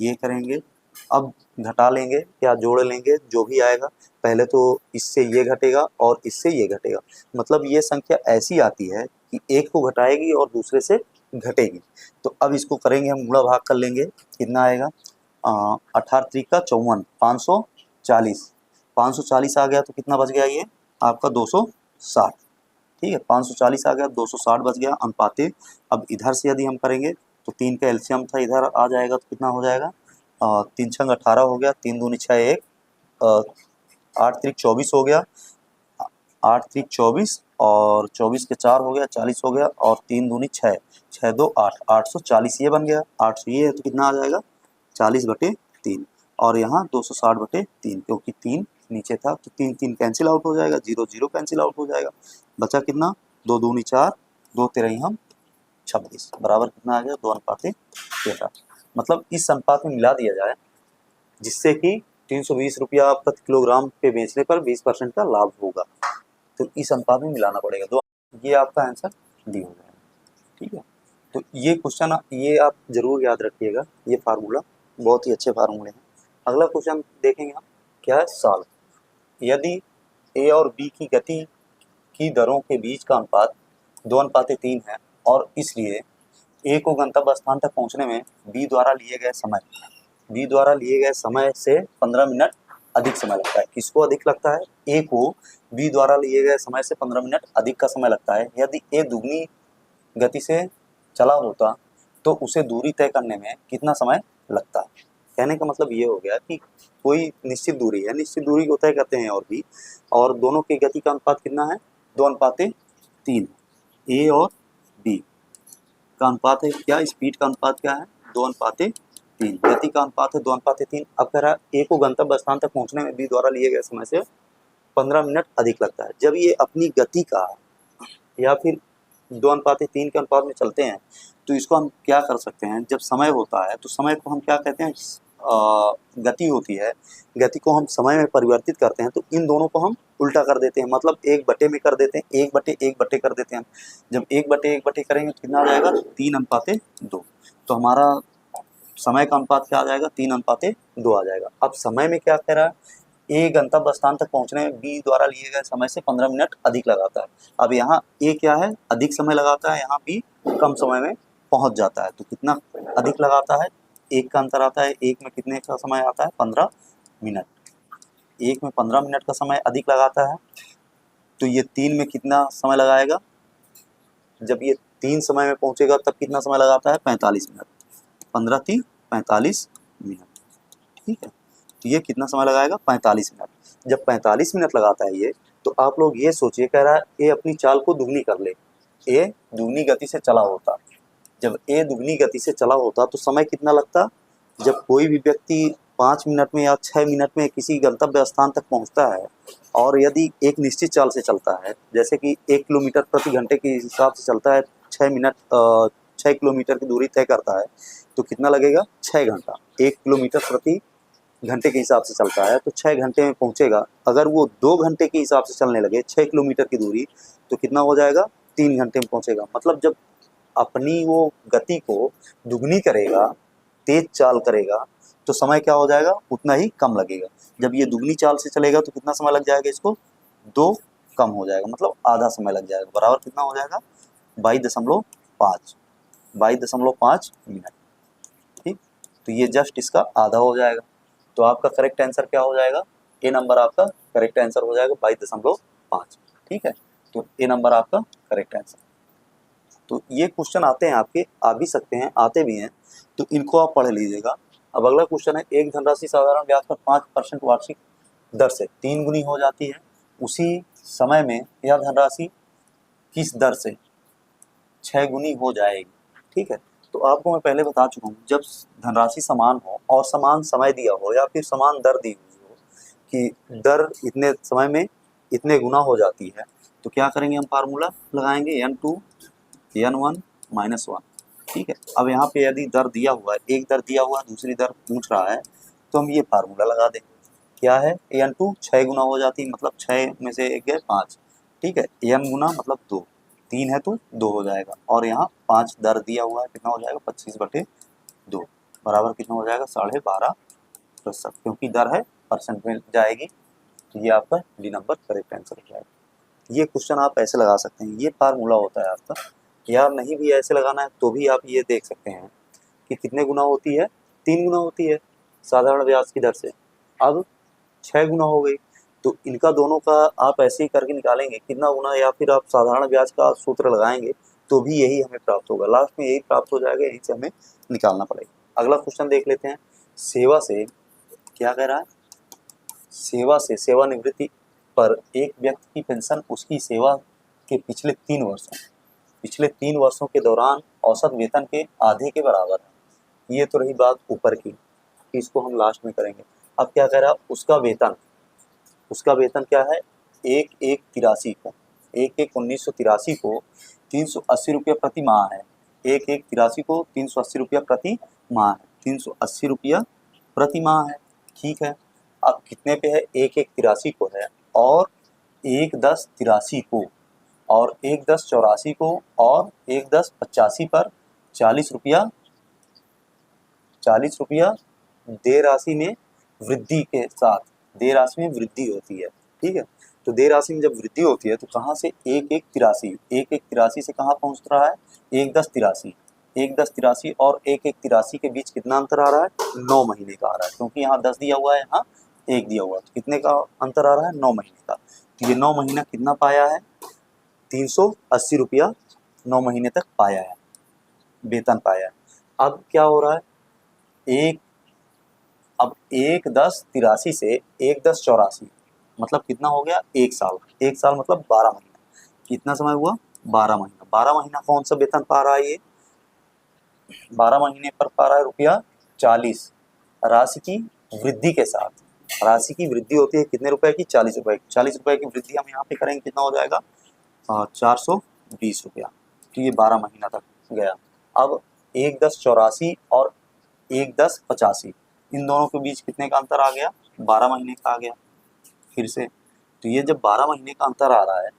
A: ये करेंगे, अब घटा लेंगे या जोड़ लेंगे जो भी आएगा, पहले तो इससे ये घटेगा और इससे ये घटेगा, मतलब ये संख्या ऐसी आती है कि एक को घटाएगी और दूसरे से घटेगी, तो अब इसको करेंगे हम गुणा भाग कर लेंगे, कितना आएगा 18 त्रिक का 54, 540, 540 आ गया तो कितना बच गया ये आपका 260। ठीक है, 540 आ गया, 260 बच गया अनुपाते। अब इधर से यदि हम करेंगे तो 3 का एलसीएम था, इधर आ जाएगा तो कितना हो जाएगा, 3 छंग 18 हो गया, 3 दूनी 6 1, 8 त्रिक 24 हो गया, 8 त्रिक 24 और 24 के 4 हो गया, 40 हो गया, और 3 दूनी 6, 6 2 8, 840 ये बन गया। 800 ये है तो कितना आ जाएगा 40/3, और यहाँ 260/3, क्योंकि 3 नीचे था तो 3 3 कैंसिल आउट हो जाएगा, 0 0 कैंसिल आउट हो जाएगा, बचा कितना 2 दूनी 4, 2 तेरह हम 26, बराबर कितना आ गया 2:13। मतलब इस अनुपात में मिला दिया जाए जिससे कि 320 रुपया प्रति किलोग्राम पे बेचने पर 20% का लाभ होगा, तो इस अनुपात में मिलाना पड़ेगा। तो ये आपका आंसर डी हो जाएगा। ठीक है, तो ये क्वेश्चन ये आप जरूर याद रखिएगा, ये फार्मूला बहुत ही अच्छे फार्मूले हैं। अगला क्वेश्चन देखेंगे हम, क्या है सॉल्व। यदि ए और बी की गति की दरों के बीच का अनुपात 2:3 है और इसलिए ए को गंतव्य स्थान तक पहुंचने में बी द्वारा लिए गए समय से 15 मिनट अधिक समय लगता है। किसको अधिक लगता है, ए को बी द्वारा लिए गए समय से 15 मिनट अधिक का समय लगता है। यदि ए दुगनी गति से चला होता तो उसे दूरी तय करने में कितना समय लगता। कहने का मतलब ये हो गया कि कोई निश्चित दूरी है, निश्चित दूरी को तय करते हैं और भी, और दोनों की गति का अनुपात कितना है 2:3, ए और बी का अनुपात है क्या, स्पीड का अनुपात क्या है 2:3, गति का अनुपात है 2:3। अब कह रहा है ए को गंतव्य स्थान तक पहुंचने में बी द्वारा लिए गए समय से 15 मिनट अधिक लगता है। जब ये अपनी गति का या फिर 2:3 के अनुपात में चलते हैं तो इसको हम क्या कर सकते हैं, जब समय होता है तो समय को हम क्या कहते हैं, गति होती है, गति को हम समय में परिवर्तित करते हैं तो इन दोनों को हम उल्टा कर देते हैं, मतलब 1/1 में कर देते हैं, 1/1 कर देते हैं। जब 1/1 करेंगे तो कितना आ जाएगा 3:2, तो हमारा समय का अनुपात क्या आ जाएगा 3:2 आ जाएगा। अब समय में क्या कह रहा है, ए गंतव्य स्थान तक पहुंचने में बी द्वारा लिए गए समय से 15 मिनट अधिक लगाता है। अब यहाँ ए क्या है अधिक समय लगाता है, यहाँ बी कम समय में पहुंच जाता है, तो कितना अधिक लगाता है, एक का अंतर आता है, एक में कितने का समय आता है 15 मिनट, एक में 15 मिनट का समय अधिक लगाता है, तो ये 3 में कितना समय लगाएगा, जब ये 3 समय में पहुंचेगा तब कितना समय लगाता है 45 मिनट, 15 3 45 मिनट। ठीक है, तो ये कितना समय लगाएगा 45 मिनट। जब 45 मिनट लगाता है ये, तो आप लोग ये सोचिए, कह रहा है ए अपनी चाल को दुगनी कर ले, ए दुगनी गति से चला होता, जब ए दुगनी गति से चला होता तो समय कितना लगता, जब कोई भी व्यक्ति 5 मिनट में या 6 मिनट में किसी गंतव्य स्थान तक पहुंचता है और यदि एक निश्चित चाल से चलता है, जैसे कि 1 किलोमीटर प्रति घंटे के हिसाब से चलता है, 6 किलोमीटर की दूरी तय करता है, तो कितना लगेगा 6 घंटा। 1 किलोमीटर प्रति घंटे के हिसाब से चलता है तो 6 घंटे में पहुंचेगा। अगर वो 2 घंटे के हिसाब से चलने लगे 6 किलोमीटर की दूरी, तो कितना हो जाएगा 3 घंटे में पहुंचेगा। मतलब जब अपनी वो गति को दुगनी करेगा, तेज चाल करेगा, तो समय क्या हो जाएगा उतना ही कम लगेगा। जब ये दुगनी चाल से चलेगा तो कितना समय लग जाएगा इसको, 2 कम हो जाएगा, मतलब आधा समय लग जाएगा, बराबर कितना हो जाएगा 22.5 मिनट। ठीक, तो ये जस्ट इसका आधा हो जाएगा, तो आपका करेक्ट आंसर क्या हो जाएगा, ए नंबर आपका करेक्ट आंसर हो जाएगा 22.5। ठीक है, तो ए नंबर आपका करेक्ट आंसर। तो ये क्वेश्चन आते हैं आपके, आ भी सकते हैं, आते भी हैं, तो इनको आप पढ़ लीजिएगा। अब अगला क्वेश्चन है, एक धनराशि साधारण ब्याज पर 5% वार्षिक दर से 3 गुनी हो जाती है, उसी समय में यह धनराशि किस दर से 6 गुनी हो जाएगी। ठीक है, तो आपको मैं पहले बता चुका हूँ, जब धनराशि समान हो और समान समय दिया हो या फिर समान दर दी हुई हो कि दर इतने समय में इतने गुना हो जाती है, तो क्या करेंगे हम फार्मूला लगाएंगे n2 n1 -1। ठीक है, अब यहाँ पे यदि दर दिया हुआ है, एक दर दिया हुआ है, दूसरी दर पूछ रहा है, तो हम ये फार्मूला लगा दें, क्या है n2 6 गुना हो जाती है, मतलब 6 में से 1 गए 5। ठीक है, n गुना मतलब 2, 3 है तो 2 हो जाएगा, और यहाँ 5 दर दिया हुआ है, कितना हो जाएगा 25/2, बराबर कितना हो जाएगा 12.5%, क्योंकि दर है परसेंट में जाएगी, तो ये आपका डी नंबर करेक्ट आंसर हो जाएगा। ये क्वेश्चन आप ऐसे लगा सकते हैं, ये फार्मूला होता है आपका, या नहीं भी ऐसे लगाना है तो भी आप ये देख सकते हैं कि कितने गुना होती है, 3 गुना होती है, साधारण ब्याज की दर से। अब 6 गुना हो गई, तो इनका दोनों का आप ऐसे ही करके निकालेंगे कितना गुना, या फिर आप साधारण ब्याज का सूत्र लगाएंगे तो भी यही हमें प्राप्त होगा, लास्ट में यही प्राप्त हो जाएगा, यहीं से हमें निकालना पड़ेगा। अगला क्वेश्चन देख लेते हैं। सेवा से क्या कह रहा है, सेवा से सेवानिवृत्ति पर एक व्यक्ति की पेंशन उसकी सेवा के पिछले 3 वर्षों के दौरान औसत वेतन के आधे के बराबर है। ये तो रही बात ऊपर की, इसको हम लास्ट में करेंगे। अब क्या कह रहा है, उसका वेतन क्या है, 1/1/83 को, 1/1/1983 को 380 रुपया प्रति माह है। 1/1/83 को 380 रुपया प्रति माह है, 380 रुपया प्रति माह है। ठीक है, अब कितने पे है, 1/1/83 को है, और 1/10/83 को, और 1/10/84 को, और 1/10/85 पर 40 रुपया देय राशि में वृद्धि के साथ, देय राशि में वृद्धि होती है। ठीक है, तो देय राशि में जब वृद्धि होती है तो कहाँ से 1/1/83 से कहाँ पहुँच रहा है, 1/10/83 और 1/1/83 के बीच कितना अंतर आ रहा है, 9 महीने का आ रहा है, क्योंकि यहाँ 10 दिया हुआ है, यहाँ 1 दिया हुआ है, तो कितने का अंतर आ रहा है, 9 महीने का। तो ये 9 महीना कितना पाया है, 380 रुपया 9 महीने तक पाया है, वेतन पाया है। अब क्या हो रहा है, अब 1/10/83 से 1/10/84 मतलब कितना हो गया, 1 साल। 1 साल मतलब 12 महीना। कितना समय हुआ, 12 महीना। 12 महीना कौन सा वेतन पा रहा है, ये 12 महीने पर पा रहा है ₹40, राशि की वृद्धि के साथ। राशि की वृद्धि होती है कितने रुपए की, 40 रुपए की। 40 रुपए की वृद्धि हम यहाँ पे करेंगे, कितना हो जाएगा, 420 रुपया। तो ये 12 महीना तक गया। अब 1/10/84 और 1/10/85 इन दोनों के बीच कितने का अंतर आ गया, 12 महीने का आ गया फिर से। तो ये जब 12 महीने का अंतर आ रहा है,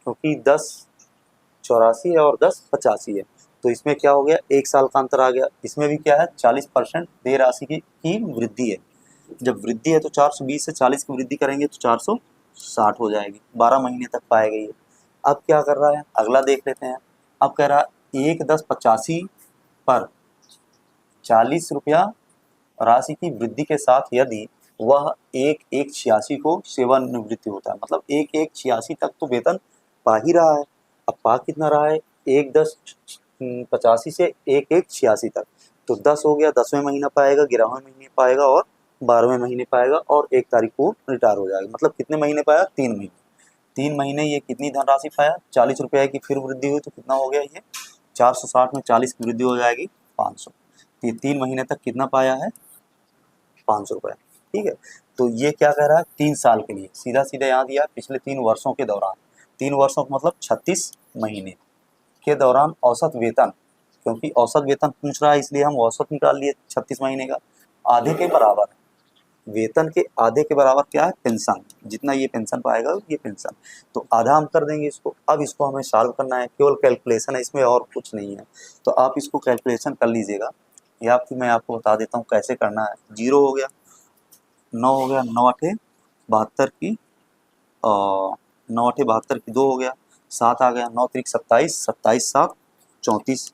A: क्योंकि 10/84 है और 10/85 है, तो इसमें क्या हो गया, 1 साल का अंतर आ गया। इसमें भी क्या है, 40% देय राशि की वृद्धि है। जब वृद्धि है तो 420 से 40 की वृद्धि करेंगे तो 460 हो जाएगी, 12 महीने तक पाए गई है। अब क्या कर रहा है, अगला देख लेते हैं। अब कह रहा है 1/10/85 पर 40 रुपया राशि की वृद्धि के साथ यदि वह 1/1/86 को सेवानिवृत्ति होता है, मतलब 1/1/86 तक तो वेतन पा ही रहा है। अब पा कितना रहा है, 1/10/85 से 1/1/86 तक, तो 10 हो गया, 10वें महीना पाएगा, 11वें महीने पाएगा और 12वें महीने पाएगा, और 1 तारीख को रिटायर हो जाएगा। मतलब कितने महीने पाया, 3 महीने। 3 महीने ये कितनी धनराशि पाया, 40 रुपये की फिर वृद्धि हुई, तो कितना हो गया, ये 460 में 40 की वृद्धि हो जाएगी 500। तो ये 3 महीने तक कितना पाया है, 500 रुपये। ठीक है, तो ये क्या कह रहा है, 3 साल के लिए, सीधा सीधा यहाँ दिया पिछले 3 वर्षों के दौरान। 3 वर्षों का मतलब 36 महीने के दौरान औसत वेतन, क्योंकि औसत वेतन पूछ रहा है इसलिए हम औसत निकाल लिए 36 महीने का, आधे के बराबर, वेतन के आधे के बराबर क्या है, पेंशन। जितना ये पेंशन पाएगा ये पेंशन, तो आधा हम कर देंगे इसको। अब इसको हमें सॉल्व करना है, केवल कैलकुलेशन है इसमें, और कुछ नहीं है। तो आप इसको कैलकुलेशन कर लीजिएगा, या फिर मैं आपको बता देता हूँ कैसे करना है। 0 हो गया, 9 हो गया, 9 8 72 की 9 8 72 की 2 हो गया, 7 आ गया, 9 3 27, 27 7 34।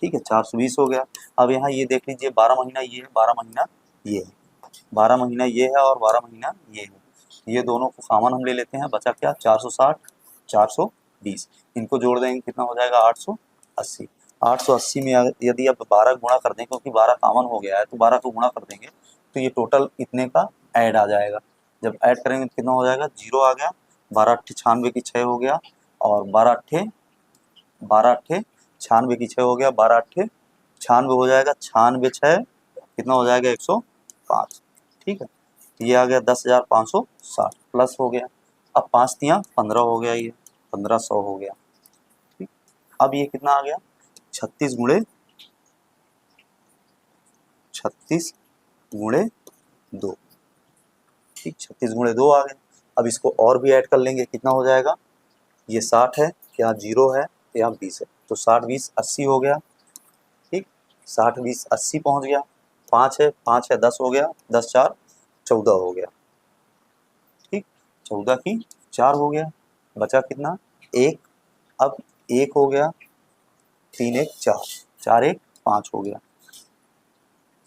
A: ठीक है, 420 हो गया। अब यहाँ ये देख लीजिए, 12 महीना ये है, 12 महीना ये है, 12 महीना ये है और 12 महीना ये है। ये दोनों को कॉमन हम ले लेते हैं, बचा क्या, 460 420, इनको जोड़ देंगे कितना हो जाएगा, 880। 880 में यदि आप 12 गुणा कर दें, क्योंकि 12 कॉमन हो गया है, तो 12 को गुणा कर देंगे तो ये टोटल इतने का ऐड आ जाएगा। जब ऐड करेंगे तो कितना हो जाएगा, 0 आ गया, 12 अट्ठे 96 की 6 हो गया, और 12 अट्ठे 96 की 6 हो गया, 12 अट्ठे 96 हो जाएगा, 96 6 कितना हो जाएगा, 105। ठीक है, ये आ गया 10,560 प्लस हो गया। अब 5 तियाँ 15 हो गया, ये 1500 हो गया। ठीक, अब ये कितना आ गया, 36 गुणे 2। ठीक, 36 गुणे 2 आ गया। अब इसको और भी ऐड कर लेंगे, कितना हो जाएगा, ये 60 है, यहाँ 0 है, यहाँ 20 है, तो 60 20 80 हो गया। ठीक, 60 20 80 पहुँच गया। 5 है 5 है 10 हो गया, 10 4 14 हो गया। ठीक, 14 की 4 हो गया, बचा कितना, 1। अब 1 हो गया, 3 1 4, 4 1 5 हो गया,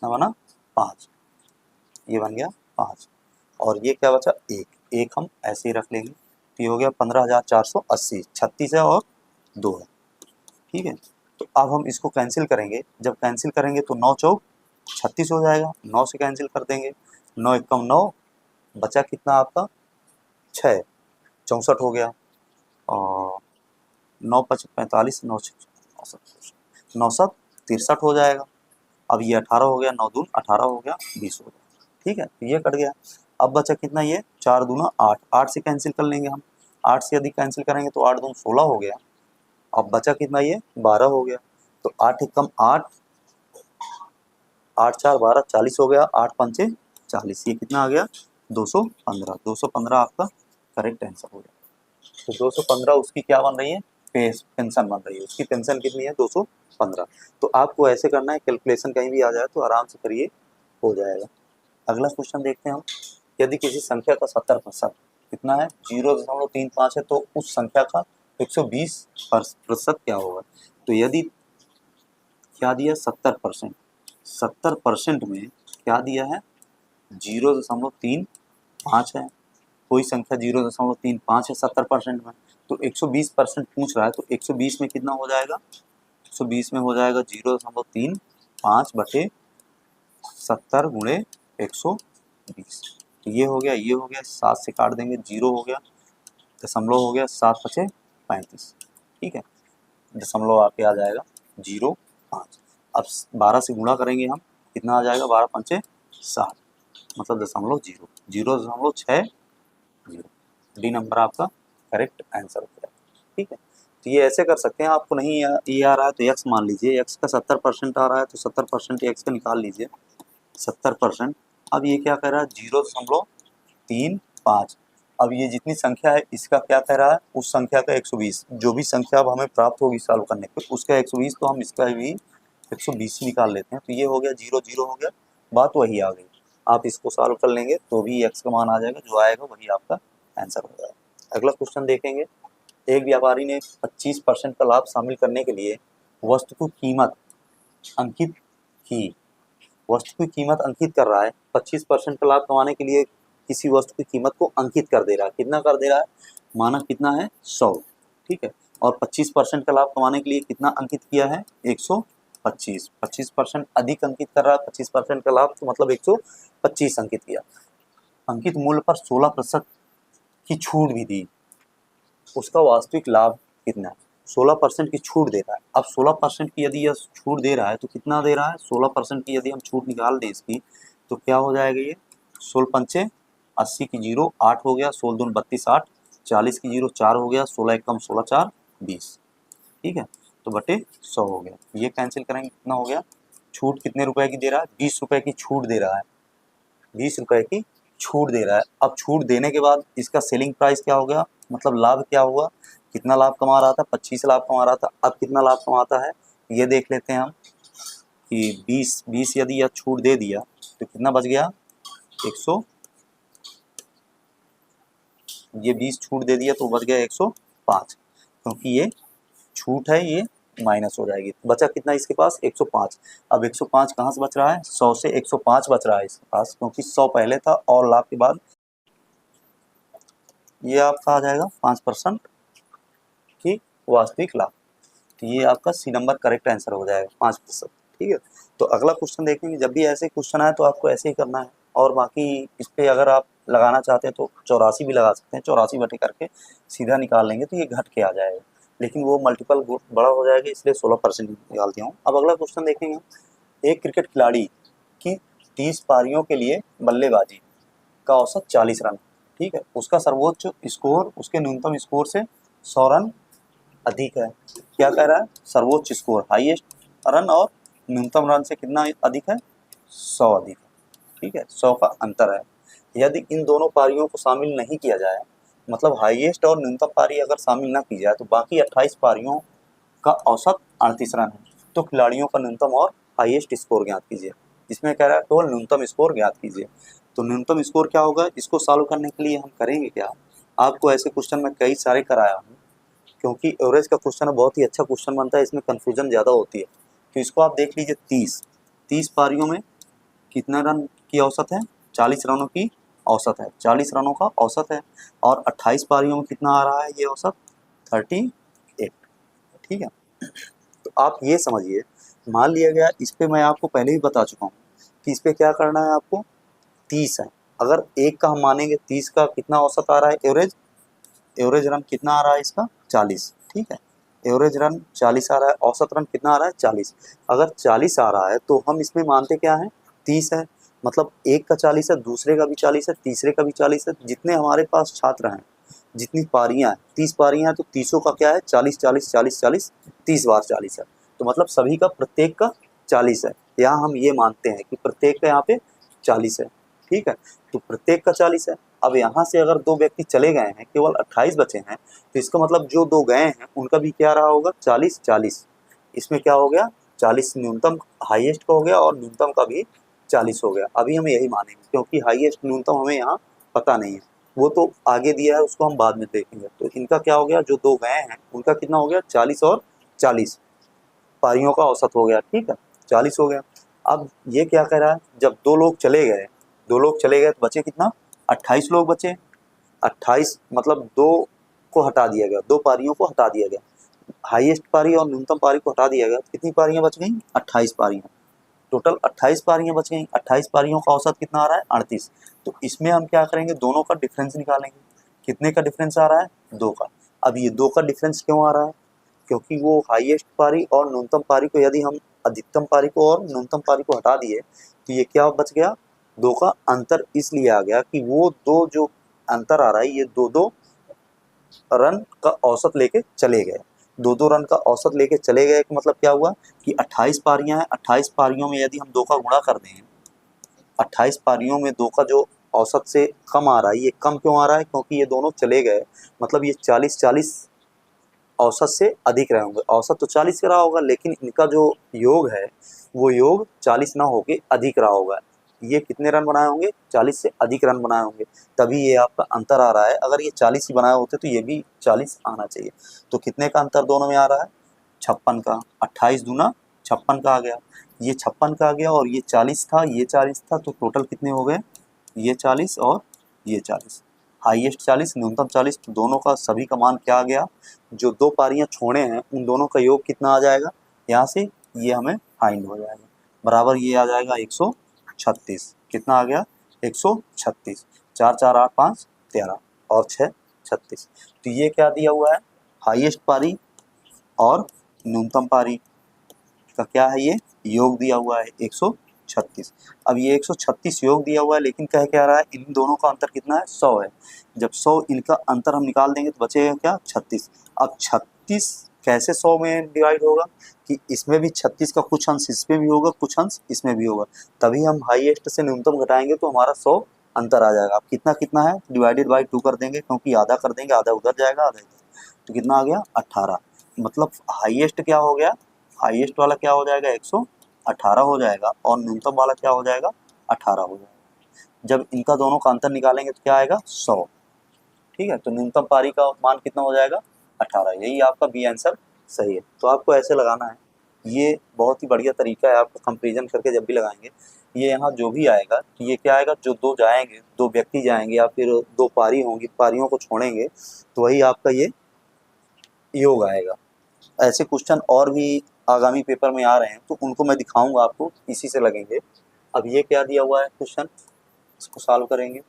A: ना बना 5, ये बन गया 5, और ये क्या बचा 1, 1 हम ऐसे ही रख लेंगे। तो ये हो गया 15,480, 36 है और 2 है, ठीक है। तो अब हम इसको कैंसिल करेंगे, जब कैंसिल करेंगे तो 9 चौक 36 हो जाएगा, 9 से कैंसिल कर देंगे, 9 एकम 9, बचा कितना आपका 6, 64 हो गया, और 9 5 45, 9 9 7 63 हो जाएगा। अब ये 18 हो गया, 9 दून 18 हो गया, 20 हो गया, ठीक है। तो ये कट गया। अब बचा कितना, ये 4 दूना 8, 8 से कैंसिल कर लेंगे हम, 8 से यदि कैंसिल करेंगे तो 8 दून 16 हो गया। अब बचा कितना, ये 12 हो गया। तो 8 एकम 8, 8 4 12, 40 हो गया, 8 पंचे 40, ये कितना आ गया 215, 215 आपका करेक्ट आंसर हो गया। तो 215 उसकी क्या बन रही है, पेंशन बन रही है, उसकी पेंशन कितनी है 215। तो आपको ऐसे करना है, कैलकुलेशन कहीं भी आ जाए तो आराम से करिए, हो जाएगा। अगला क्वेश्चन देखते हैं हम। यदि किसी संख्या का 70% कितना है 0.35 है, तो उस संख्या का 120% क्या होगा। तो यदि क्या दिया 70%, 70% में क्या दिया है 0.35 है, कोई संख्या 0.35 है 70% में, तो 120% पूछ रहा है, तो 120 में कितना हो जाएगा, 120 में हो जाएगा 0.35 बटे 70 गुणे 120। तो ये हो गया, ये हो गया, 7 से काट देंगे, 0 हो गया, दशमलव हो गया, 7 पचे 35, ठीक है, दशमलव आके आ जाएगा 0.5। अब 12 से गुणा करेंगे हम, कितना आ जाएगा 12 पंचे 60, मतलब 0.0, 0.6 डी नंबर आपका करेक्ट आंसर हो गया, ठीक है। तो ये ऐसे कर सकते हैं, आपको नहीं ये आ रहा है तो एक्स मान लीजिए, एक्स का 70% आ रहा है तो 70% एक्स का निकाल लीजिए, 70%। अब ये क्या कह रहा है 0.35, अब ये जितनी संख्या है इसका क्या कह रहा है, उस संख्या का 120, जो भी संख्या अब हमें प्राप्त होगी सॉल्व करने पे उसका 120, तो हम इसका भी 120 निकाल लेते हैं। तो ये हो गया 0 0 हो गया, बात वही आ गई। आप इसको सॉल्व कर लेंगे तो भी एक्स का मान आ जाएगा, जो आएगा वही आपका आंसर हो जाएगा। अगला क्वेश्चन देखेंगे। एक व्यापारी ने 25% का लाभ शामिल करने के लिए वस्तु की कीमत अंकित की, वस्तु की कीमत अंकित कर रहा है, 25% का लाभ कमाने के लिए किसी वस्तु की कीमत को अंकित कर दे रहा है, कितना कर दे रहा है, मानक कितना है 100, ठीक है, और 25% का लाभ कमाने के लिए कितना अंकित किया है 125, 25% अधिक अंकित कर रहा है, 25% का लाभ तो मतलब 125 अंकित किया, अंकित मूल्य पर 16% की छूट भी दी, उसका वास्तविक लाभ कितना है, 16% की छूट दे रहा है। अब 16% की यदि यह छूट दे रहा है तो कितना दे रहा है, 16% की यदि हम छूट निकाल दें इसकी तो क्या हो जाएगा, ये 16 पंचे 80 की 0 8 हो गया, 16 दून 32 8, 40 की 0 4 हो गया, 16 एकम 16 4 20, ठीक है, तो बटे 100 हो गया। ये कैंसिल करेंगे, कितना हो गया, छूट कितने रुपए की दे रहा है, 20 रुपए की छूट दे रहा है, 20 रुपए की छूट दे रहा है। अब छूट देने के बाद इसका सेलिंग प्राइस क्या हो गया, मतलब लाभ क्या हुआ, कितना लाभ कमा रहा था 25 लाभ कमा रहा था, अब कितना लाभ कमाता है ये देख लेते हैं हम कि 20 यदि यह छूट दे दिया तो कितना बच गया 100, ये 20 छूट दे दिया तो बच गया 105, क्योंकि ये छूट है ये माइनस हो जाएगी, बचा कितना इसके पास 105। अब 105 कहाँ से बच रहा है, 100 से 105 बच रहा है इसके पास, क्योंकि 100 पहले था और लाभ के बाद ये आपका आ जाएगा 5% की वास्तविक लाभ। तो ये आपका सी नंबर करेक्ट आंसर हो जाएगा 5%, ठीक है। तो अगला क्वेश्चन देखेंगे, जब भी ऐसे क्वेश्चन आए तो आपको ऐसे ही करना है, और बाकी इस पर अगर आप लगाना चाहते हैं तो 84 भी लगा सकते हैं, 84 बटे करके सीधा निकाल लेंगे तो ये घट के आ जाएगा, लेकिन वो मल्टीपल बड़ा हो जाएगा, इसलिए 16% निकाल दिया हूँ। अब अगला क्वेश्चन देखेंगे, एक क्रिकेट खिलाड़ी की 30 पारियों के लिए बल्लेबाजी का औसत 40 रन, ठीक है, उसका सर्वोच्च स्कोर उसके न्यूनतम स्कोर से 100 रन अधिक है। क्या कह रहा है, सर्वोच्च स्कोर हाईएस्ट रन और न्यूनतम रन से कितना अधिक है 100 अधिक है, ठीक है, 100 का अंतर है। यदि इन दोनों पारियों को शामिल नहीं किया जाए, मतलब हाईएस्ट और न्यूनतम पारी अगर शामिल ना की जाए तो बाकी 28 पारियों का औसत 38 रन है, तो खिलाड़ियों का न्यूनतम और हाईएस्ट स्कोर ज्ञात कीजिए। इसमें कह रहा है केवल न्यूनतम स्कोर ज्ञात कीजिए, तो न्यूनतम स्कोर क्या होगा, इसको सॉल्व करने के लिए हम करेंगे क्या, आपको ऐसे क्वेश्चन में कई सारे कराया हूँ, क्योंकि एवरेज का क्वेश्चन है, बहुत ही अच्छा क्वेश्चन बनता है, इसमें कन्फ्यूजन ज़्यादा होती है। तो इसको आप देख लीजिए, 30 पारियों में कितना रन की औसत है, 40 रनों की औसत है, 40 रनों का औसत है। और 28 पारियों में कितना आ रहा है ये औसत, 38। ठीक है, तो आप ये समझिए, मान लिया गया इस पे मैं आपको पहले ही बता चुका हूँ कि इस पे क्या करना है आपको, 30 है। अगर एक का हम मानेंगे 30 का कितना औसत आ रहा है एवरेज, एवरेज रन कितना आ रहा है इसका 40। ठीक है, एवरेज रन 40 आ रहा है, औसत रन कितना आ रहा है 40। अगर 40 आ रहा है तो हम इसमें मानते क्या है, 30 है। मतलब एक का 40 है, दूसरे का भी 40 है, तीसरे का भी 40 है। जितने हमारे पास छात्र हैं, जितनी पारियां हैं, 30 पारियां हैं, तो 30 का क्या है 40 40 40 40, 30 बार 40 है। तो मतलब सभी का प्रत्येक का 40 है। यहाँ हम ये मानते हैं कि प्रत्येक का यहाँ पे 40 है। ठीक है, तो प्रत्येक का 40 है। अब यहाँ से अगर दो व्यक्ति चले गए हैं, केवल 28 बचे हैं, तो इसका मतलब जो दो गए हैं उनका भी क्या रहा होगा 40 40। इसमें क्या हो गया 40 न्यूनतम हाईएस्ट का हो गया और न्यूनतम का भी 40 हो गया। अभी हम यही मानेंगे क्योंकि हाईएस्ट न्यूनतम हमें यहाँ पता नहीं है, वो तो आगे दिया है, उसको हम बाद में देखेंगे। तो इनका क्या हो गया, जो दो गए हैं उनका कितना हो गया 40 और 40 पारियों का औसत हो गया। ठीक है, 40 हो गया। अब ये क्या कह रहा है, जब दो लोग चले गए, दो लोग चले गए तो बचे कितना 28 लोग बचे। 28 मतलब दो को हटा दिया गया, दो पारियों को हटा दिया गया, हाईएस्ट पारी और न्यूनतम पारी को हटा दिया गया। कितनी पारियां बच गई 28 पारियां, टोटल 28 पारियां बच गई। 28 पारियों का औसत कितना आ रहा है 38। तो इसमें हम क्या करेंगे, दोनों का डिफरेंस निकालेंगे। कितने का डिफरेंस आ रहा है, दो का। अब ये दो का डिफरेंस क्यों आ रहा है, क्योंकि वो हाईएस्ट पारी और न्यूनतम पारी को, यदि हम अधिकतम पारी को और न्यूनतम पारी को हटा दिए तो ये क्या बच गया, दो का अंतर इसलिए आ गया कि वो दो जो अंतर आ रहा है ये दो दो रन का औसत लेके चले गए। दो दो रन का औसत लेके चले गए का मतलब क्या हुआ कि 28 पारियां हैं, 28 पारियों में यदि हम दो का गुणा कर दें, 28 पारियों में दो का जो औसत से कम आ रहा है, ये कम क्यों आ रहा है, क्योंकि ये दोनों चले गए। मतलब ये 40 40 औसत से अधिक रहे होंगे। औसत तो 40 का रहा होगा, लेकिन इनका जो योग है वो योग 40 ना होके अधिक रहा होगा। ये कितने रन बनाए होंगे, 40 से अधिक रन बनाए होंगे, तभी ये आपका अंतर आ रहा है। अगर ये 40 ही बनाए होते तो ये भी 40 आना चाहिए। तो कितने का अंतर दोनों में आ रहा है, 56 का। 28 दूना 56 का आ गया, ये 56 का आ गया, और ये 40 था, ये 40 था, तो टोटल कितने हो गए, ये 40 और ये 40। हाईएस्ट 40 न्यूनतम 40, तो दोनों का सभी का मान क्या आ गया, जो दो पारियां छोड़े हैं उन दोनों का योग कितना आ जाएगा, यहाँ से ये हमें फाइंड हो जाएगा, बराबर ये आ जाएगा 136। कितना आ गया 136। 4 4 8 5 13 और 6 36। तो ये क्या दिया हुआ है, हाईएस्ट पारी और न्यूनतम पारी का क्या है, ये योग दिया हुआ है 136। अब ये 136 योग दिया हुआ है, लेकिन कह क्या रहा है, इन दोनों का अंतर कितना है 100 है। जब 100 इनका अंतर हम निकाल देंगे तो बचेगा क्या 36। अब 36 कैसे 100 में डिवाइड होगा, कि इसमें भी 36 का कुछ अंश इसमें भी होगा, कुछ अंश इसमें भी होगा, तभी हम हाईएस्ट से न्यूनतम घटाएंगे तो हमारा 100 अंतर आ जाएगा। अब कितना कितना है, डिवाइडेड बाई 2 कर देंगे, क्योंकि आधा कर देंगे, आधा उधर जाएगा आधा इधर, तो कितना आ गया 18। मतलब हाईएस्ट क्या हो गया, हाईएस्ट वाला क्या हो जाएगा 118 हो जाएगा, और न्यूनतम वाला क्या हो जाएगा 18 हो जाएगा। जब इनका दोनों का अंतर निकालेंगे तो क्या आएगा 100। ठीक है, तो न्यूनतम पारी का मान कितना हो जाएगा 18। यही आपका बी आंसर सही है। तो आपको ऐसे लगाना है, ये बहुत ही बढ़िया तरीका है आपको कंपेरिजन करके जब भी लगाएंगे। ये यहाँ जो भी आएगा कि ये क्या आएगा, जो दो जाएंगे, दो व्यक्ति जाएंगे या फिर दो पारी होंगी, पारियों को छोड़ेंगे, तो वही आपका ये योग आएगा। ऐसे क्वेश्चन और भी आगामी पेपर में आ रहे हैं, तो उनको मैं दिखाऊंगा आपको, इसी से लगेंगे। अब ये क्या दिया हुआ है क्वेश्चन, इसको सॉल्व करेंगे।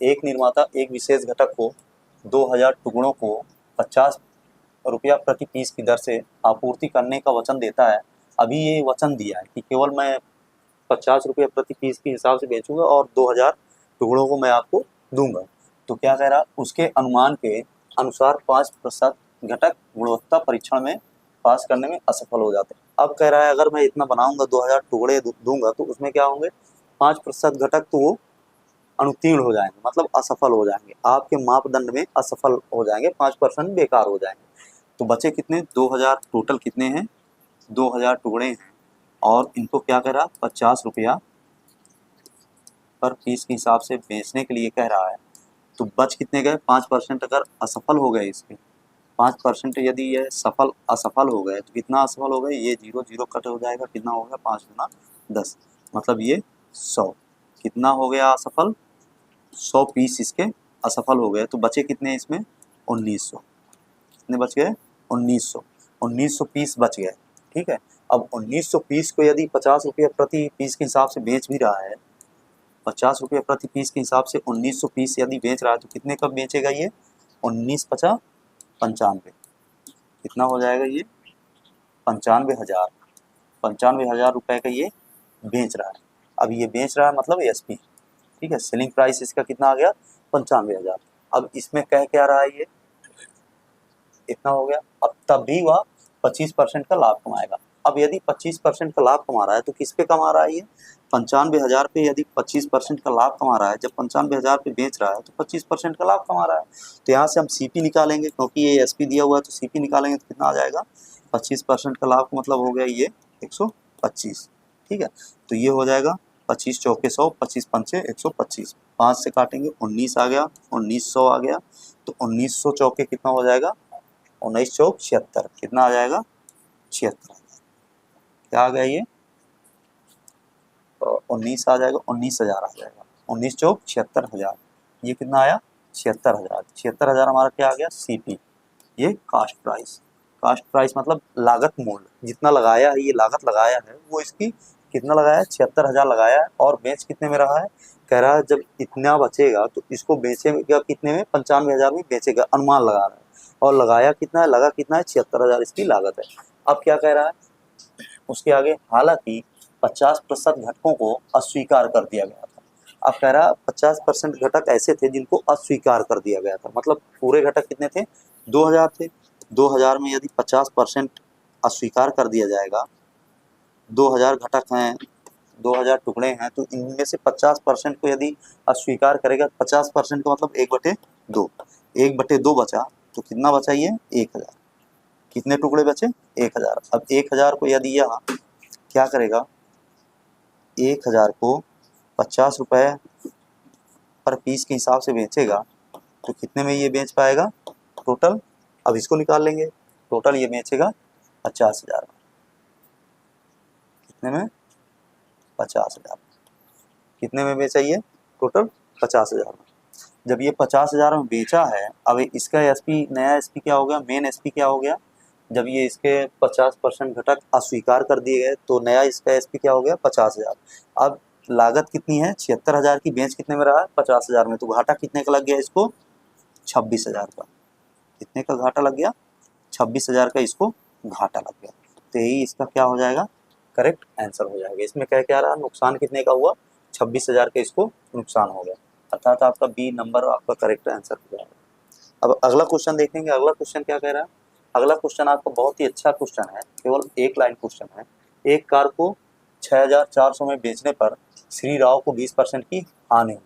A: एक निर्माता एक विशेष घटक को 2000 टुकड़ों को 50 रुपया प्रति पीस की दर से आपूर्ति करने का वचन देता है। अभी ये वचन दिया है कि केवल मैं 50 रुपये प्रति पीस के हिसाब से बेचूंगा और 2000 टुकड़ों को मैं आपको दूंगा। तो क्या कह रहा, उसके अनुमान के अनुसार 5% घटक गुणवत्ता परीक्षण में पास करने में असफल हो जाते हैं। अब कह रहा है अगर मैं इतना बनाऊंगा 2000 टुकड़े दूंगा तो उसमें क्या होंगे 5% घटक, तो वो अनुत्तीर्ण हो जाएंगे, मतलब असफल हो जाएंगे, आपके मापदंड में असफल हो जाएंगे, 5% बेकार हो जाएंगे। तो बचे कितने 2000, टोटल कितने हैं 2000 टुकड़े हैं, और इनको क्या कह रहा 50 रुपया पर पीस के हिसाब से बेचने के लिए कह रहा है। तो बच कितने गए 5%, अगर असफल हो गए इसके 5%, यदि ये सफल असफल हो गए तो कितना असफल हो गए, ये 0 0 कट हो जाएगा, कितना हो गया 5 गुना 10, मतलब ये 100, कितना हो गया असफल, 100 पीस इसके असफल हो गए, तो बचे कितने इसमें 1900, कितने बच गए 1900, 1900 पीस बच गए। ठीक है, अब 1900 पीस को यदि 50 रुपये प्रति पीस के हिसाब से बेच भी रहा है, 50 रुपये प्रति पीस के हिसाब से 1900 पीस यदि बेच रहा है तो कितने का बेचेगा ये, 19×50 95, कितना हो जाएगा ये 95,000, 95,000 रुपये का ये बेच रहा है। अब ये बेच रहा है मतलब एसपी, ठीक है, सेलिंग प्राइस इसका कितना आ गया 95,000। अब इसमें कह क्या रहा है ये, इतना हो गया। अब तब भी वह 25% का लाभ कमाएगा। अब यदि 25% का लाभ कमा रहा है तो किस पे कमा रहा है ये, 95,000 पे यदि 25% का लाभ कमा रहा है, जब 95,000 पे बेच रहा है तो 25% का लाभ कमा रहा है। तो यहाँ से हम सीपी निकालेंगे, क्योंकि ये एसपी दिया हुआ है तो सीपी निकालेंगे तो कितना आ जाएगा, 25% का लाभ का मतलब हो गया ये 125। ठीक है, तो ये हो जाएगा 25 चौके 100, 25 पंचे 125, 5 से काटेंगे 19 आ गया, 1900 आ गया, तो 1900 चौके कितना हो जाएगा 19 चौक 76, कितना आ जाएगा 76, क्या आ गया ये 19 आ जाएगा, 19,000 आ जाएगा, 19 चौक 76,000, ये कितना आया 76,000, 76,000 हमारा क्या आ गया सीपी, ये कास्ट प्राइस। कास्ट प्राइस मतलब लागत मूल्य, जितना लगाया है ये लागत लगाया है वो इसकी कितना लगाया है 76,000 लगाया है, और बेच कितने में रहा है, कह रहा है जब इतना बचेगा तो इसको बेचेगा कितने में 95,000 में बेचेगा, अनुमान लगा रहा है, और लगाया कितना है, लगा कितना है 76,000 इसकी लागत है। अब क्या कह रहा है उसके आगे, हालांकि 50% घटकों को अस्वीकार कर दिया गया था। अब कह रहा 50% घटक ऐसे थे जिनको अस्वीकार कर दिया गया था, मतलब पूरे घटक कितने थे 2000 थे, 2000 में यदि 50% अस्वीकार कर दिया जाएगा, 2000 घटक हैं, 2000 टुकड़े हैं, तो इनमें से 50% को यदि अस्वीकार करेगा, 50% का मतलब 1/2, 1/2 बचा, तो कितना बचा ये 1000, कितने टुकड़े बचे 1000। अब 1000 को यदि यह क्या करेगा, 1000 को 50 रुपये पर पीस के हिसाब से बेचेगा तो कितने में ये बेच पाएगा टोटल, अब इसको निकाल लेंगे, टोटल ये बेचेगा 50,000 में, कितने में 50,000, कितने में बेचा ये टोटल 50,000 में। जब ये 50,000 में बेचा है, अब इसका एसपी, नया एसपी क्या हो गया, मेन एसपी क्या हो गया, जब ये इसके 50% घटक अस्वीकार कर दिए गए तो नया इसका एसपी क्या हो गया 50,000। अब लागत कितनी है 76,000 की, बेच कितने में रहा है 50,000 में, तो घाटा कितने का लग गया इसको 26,000 का, कितने का घाटा लग गया 26,000 का इसको घाटा लग गया। तो यही इसका क्या हो जाएगा करेक्ट आंसर हो जाएगा। इसमें क्या रहा, नुकसान कितने का हुआ 26,000 का इसको नुकसान हो गया, अर्थात आपका बी नंबर आपका करेक्ट आंसर हो जाएगा। अब अगला क्वेश्चन देखेंगे, अगला क्वेश्चन क्या कह रहा है, अगला क्वेश्चन आपका बहुत ही अच्छा क्वेश्चन है, केवल एक लाइन क्वेश्चन है। एक कार को 6,400 में बेचने पर श्री राव को 20% की हानि हुई,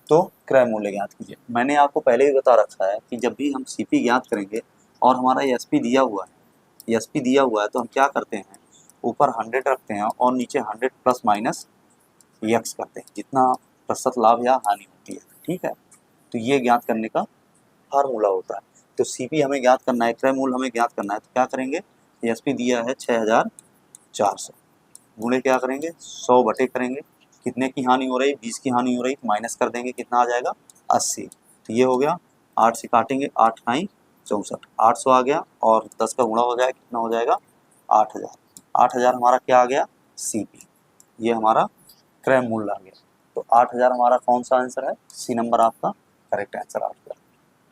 A: तो क्रय मूल्य ज्ञात कीजिए। मैंने आपको पहले भी बता रखा है कि जब भी हम सीपी ज्ञात करेंगे और हमारा एसपी दिया हुआ है, एसपी दिया हुआ है, तो हम क्या करते हैं ऊपर 100 रखते हैं और नीचे 100 प्लस माइनस यक्स करते हैं, जितना प्रतिशत लाभ या हानि होती है। ठीक है, तो ये ज्ञात करने का फार्मूला होता है। तो सीपी हमें ज्ञात करना है, क्रय मूल्य हमें ज्ञात करना है, तो क्या करेंगे, एसपी दिया है 6,400, गुणे क्या करेंगे 100 बटे करेंगे, कितने की हानि हो रही 20 की हानि हो रही, तो माइनस कर देंगे, कितना आ जाएगा 80। तो ये हो गया 8 से काटेंगे, 8 9 64, 800 आ गया, और 10 का गुणा हो जाएगा, कितना हो जाएगा 8,000। 8,000 हमारा क्या आ गया सीपी, ये हमारा क्रय मूल्य आ गया। तो 8,000 हमारा कौन सा आंसर है, सी नंबर आपका करेक्ट आंसर आ गया।